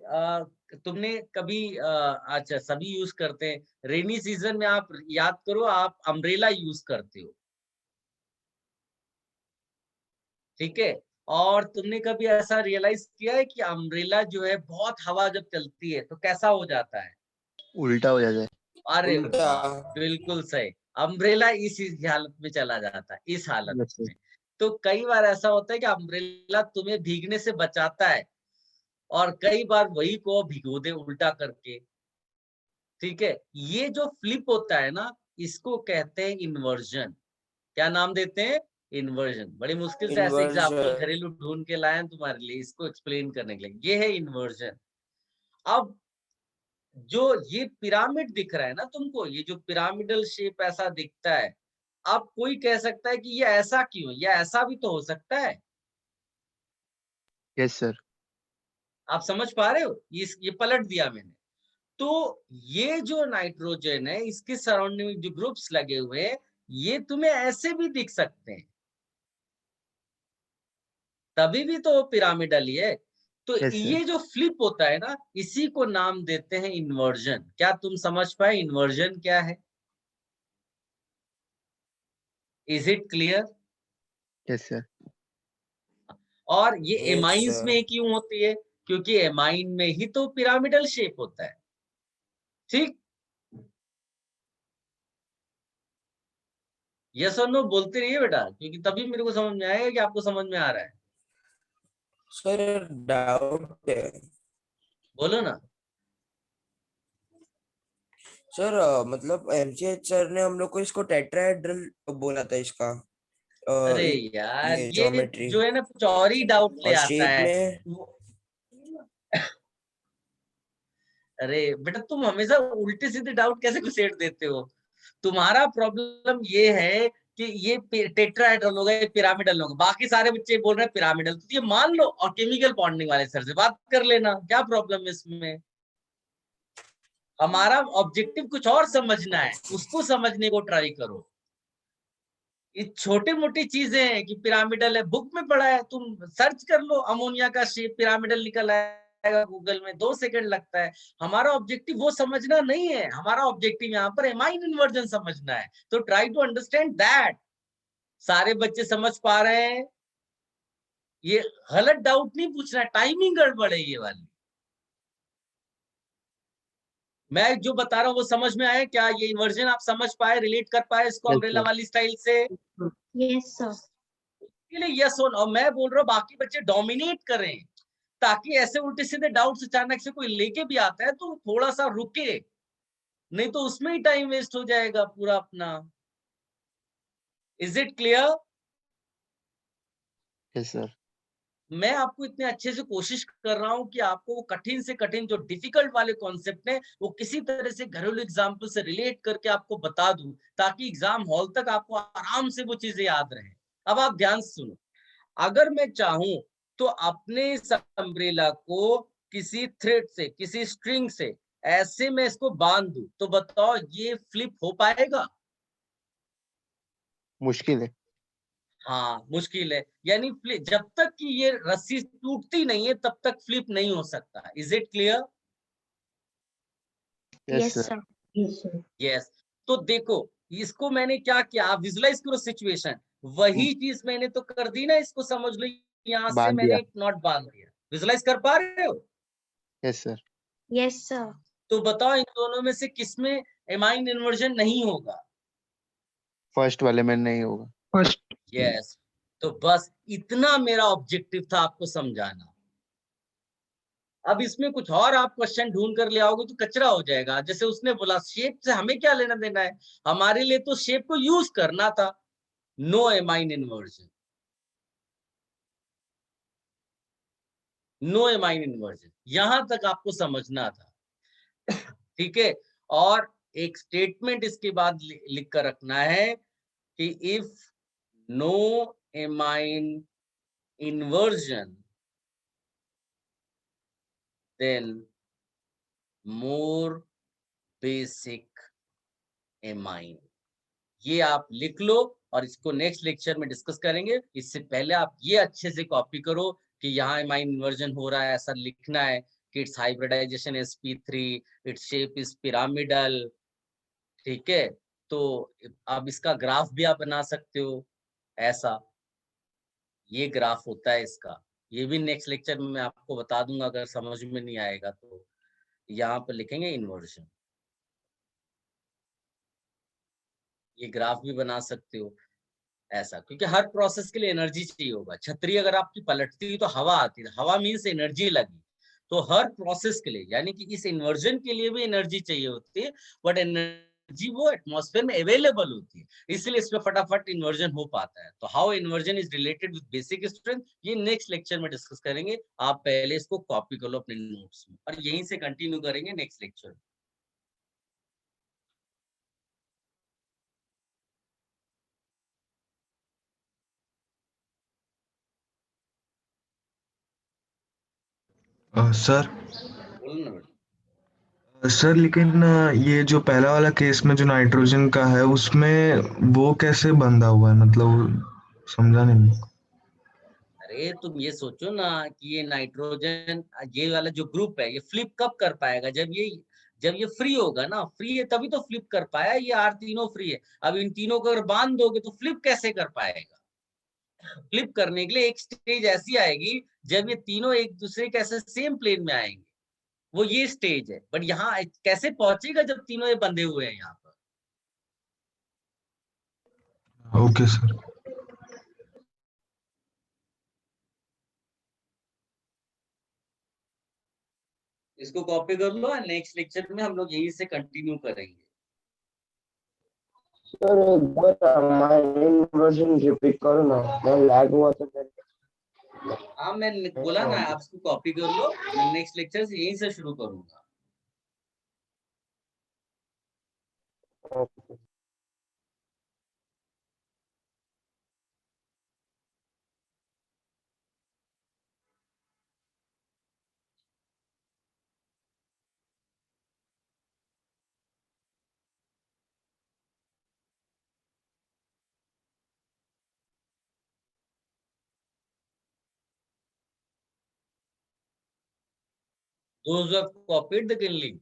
तुमने कभी अच्छा, सभी यूज करते हैं, रेनी सीजन में आप याद करो, आप अम्ब्रेला यूज करते हो, ठीक है। और तुमने कभी ऐसा रियलाइज किया है कि अम्ब्रेला जो है, बहुत हवा जब चलती है तो कैसा हो जाता है? उल्टा हो जाता है। अरे उल्टा। वाह, बिल्कुल सही। अम्ब्रेला इस हालत में चला जाता है, इस हालत Yes, sir. में। तो कई बार ऐसा होता है कि अम्ब्रेला तुम्हें भीगने से बचाता है, और कई बार वही को भिगो दे उल्टा करके। ठीक है, ये जो फ्लिप होता है ना, इसको कहते हैं इन्वर्जन। क्या नाम देते हैं? इन्वर्जन। बड़ी मुश्किल से ऐसे एग्जाम्पल इन्वर्जन। घरेलू ढूंढ के लाए हैं तुम्हारे लिए, इसको एक्सप्लेन करने के लिए। ये है इन्वर्जन। अब जो ये पिरामिड दिख रहा है ना तुमको, ये जो पिरामिडल शेप ऐसा दिखता है, अब कोई कह सकता है कि ये ऐसा क्यों, ये ऐसा भी तो हो सकता है। Yes, sir. आप समझ पा रहे हो? ये पलट दिया मैंने। तो ये जो नाइट्रोजन है, इसके सराउंडिंग जो ग्रुप्स लगे हुए हैं, ये तुम्हें ऐसे भी दिख सकते हैं, तभी भी तो पिरामिडल ही है। तो Yes, sir. ये जो फ्लिप होता है ना, इसी को नाम देते हैं इन्वर्जन। क्या तुम समझ पाए इन्वर्जन क्या है? Is it clear? Yes, sir. और ये Yes, एमाइंस sir. में क्यों होती है? क्योंकि एमाइन में ही तो पिरामिडल शेप होता है। ठीक, यस और नो बोलते रहिए बेटा, क्योंकि तभी मेरे को समझ में आएगा कि आपको समझ में आ रहा है। सर डाउट है। बोलो ना। सर मतलब एमसीएच सर ने हम लोग को इसको टेट्राहेड्रल बोला था इसका। अरे ये यार, ये ज्योमेट्री जो है ना, कुछ और ही डाउट ले और आता शेप है। में। अरे बेटा, तुम हमेशा उल्टे सीधे डाउट कैसे घुसेड़ देते हो? तुम्हारा प्रॉब्लम ये है कि ये टेट्राहेड्रल होगा, ये पिरामिडल होगा, बाकी सारे बच्चे बोल रहे हैं पिरामिडल, तो ये मान लो, और केमिकल बॉन्डिंग वाले सर से बात कर लेना, क्या प्रॉब्लम है इसमें? हमारा ऑब्जेक्टिव कुछ और समझना है, उसको समझने को ट्राई करो। ये छोटी मोटी चीजें हैं कि पिरामिडल है, बुक में पढ़ा है, तुम सर्च कर लो, अमोनिया का शेप पिरामिडल निकल आएगा गूगल में, 2 सेकंड लगता है। हमारा ऑब्जेक्टिव वो समझना नहीं है, हमारा ऑब्जेक्टिव यहाँ पर एमाइन इन्वर्जन समझना है। तो ट्राई टू अंडरस्टैंड दैट। सारे बच्चे समझ पा रहे हैं? ये गलत डाउट नहीं पूछना है, टाइमिंग गड़बड़ है ये वाली। मैं जो बता रहा हूँ वो समझ में आया क्या? ये इन्वर्जन आप समझ पाए, रिलेट कर पाए इसको Yes, अम्ब्रेला sir. वाली स्टाइल से? Yes sir. के लिए यस और मैं बोल रहा हूँ बाकी बच्चे डोमिनेट करें, ताकि ऐसे उल्टे सीधे डाउट्स अचानक से कोई लेके भी आता है तो थोड़ा सा रुके, नहीं तो उसमें ही टाइम वेस्ट हो जाएगा पूरा अपना। Is it clear? Yes, sir. मैं आपको इतने अच्छे से कोशिश कर रहा हूं कि आपको वो कठिन से कठिन जो डिफिकल्ट वाले कॉन्सेप्ट है, वो किसी तरह से घरेलू एग्जाम्पल से रिलेट करके आपको बता दूं, ताकि एग्जाम हॉल तक आपको आराम से वो चीजें याद रहे। अब आप ध्यान से सुनो, अगर मैं चाहूं तो अपने इस अम्ब्रेला को किसी थ्रेड से, किसी स्ट्रिंग से ऐसे मैं इसको बांध दूं, तो बताओ ये फ्लिप हो पाएगा? मुश्किल है। हाँ, मुश्किल है। यानी जब तक कि ये रस्सी टूटती नहीं है तब तक फ्लिप नहीं हो सकता। Is it clear? Yes, yes sir. Sir. Yes. तो देखो, इसको मैंने क्या किया, आप विजुलाइज करो सिचुएशन। वही चीज मैंने तो कर दी ना, इसको समझ लो, यहाँ से बांध मैंने दिया। एक नॉट बांध दिया। विजुलाइज कर पा रहे हो? Yes, sir. Yes sir. तो बताओ इन दोनों में से किसमें एमाइन इन्वर्जन नहीं होगा? फर्स्ट वाले में नहीं होगा। फर्स्ट यस, तो बस इतना मेरा ऑब्जेक्टिव था आपको समझाना। अब इसमें कुछ और आप क्वेश्चन ढूंढ कर ले आओगे तो कचरा हो जाएगा। जैसे उसने बोला शेप से हमें क्या लेना देना है, हमारे लिए तो शेप को यूज करना था। No amine inversion, no amine inversion, यहां तक आपको समझना था। ठीक है, और एक स्टेटमेंट इसके बाद लिख कर रखना है कि if no amine inversion, then more basic amine। ये आप लिख लो और इसको नेक्स्ट लेक्चर में डिस्कस करेंगे। इससे पहले आप ये अच्छे से कॉपी करो कि यहाँ एमाइन इन्वर्जन हो रहा है, ऐसा लिखना है कि it's hybridization sp3, its shape is pyramidal. ठीक है, तो अब इसका ग्राफ भी आप बना सकते हो ऐसा, ये ग्राफ होता है इसका। ये भी नेक्स्ट लेक्चर में मैं आपको बता दूंगा, अगर समझ में नहीं आएगा तो यहाँ पर लिखेंगे इन्वर्जन। ये ग्राफ भी बना सकते हो ऐसा, क्योंकि हर प्रोसेस के लिए एनर्जी चाहिए होगा। छतरी अगर आपकी पलटती है तो हवा आती है, हवा मीन्स एनर्जी लगी। तो हर प्रोसेस के लिए, यानी कि इस इन्वर्जन के लिए भी एनर्जी चाहिए होती है, बट एनर्जी वो एटमॉस्फेयर में अवेलेबल होती है, इसलिए इसमें फटाफट इन्वर्जन हो पाता है। तो how inversion is related with basic strength, ये नेक्स्ट लेक्चर में डिस्कस करेंगे। आप पहले इसको कॉपी कर लो अपने नोट्स में, और यहीं से कंटिन्यू करेंगे नेक्स्ट लेक्चर में। सर बोलो ना बेटा। सर लेकिन ये जो पहला वाला केस में जो नाइट्रोजन का है उसमें वो कैसे बंधा हुआ है, मतलब समझा नहीं। अरे तुम ये सोचो ना कि ये नाइट्रोजन, ये वाला जो ग्रुप है, ये फ्लिप कब कर पाएगा? जब ये फ्री होगा ना, फ्री है तभी तो फ्लिप कर पाया। ये आर तीनों फ्री है, अब इन तीनों को अगर बांध दोगे तो फ्लिप कैसे कर पाएगा? फ्लिप करने के लिए एक स्टेज ऐसी आएगी जब ये तीनों एक दूसरे के ऐसे सेम प्लेन में आएंगे, वो ये स्टेज है। बट यहाँ कैसे पहुंचेगा जब तीनों ये बंधे हुए हैं यहाँ पर? Okay sir. इसको कॉपी कर लो, नेक्स्ट लेक्चर में हम लोग यहीं से कंटिन्यू करेंगे। सर एक बार हमारे वर्जन रिपीट करो ना, मैं लैग हुआ था हाँ, मैं बोला ना, आप इसको कॉपी कर लो, मैं नेक्स्ट लेक्चर से यहीं से शुरू करूंगा। Okay. Those who have copied, they can leave.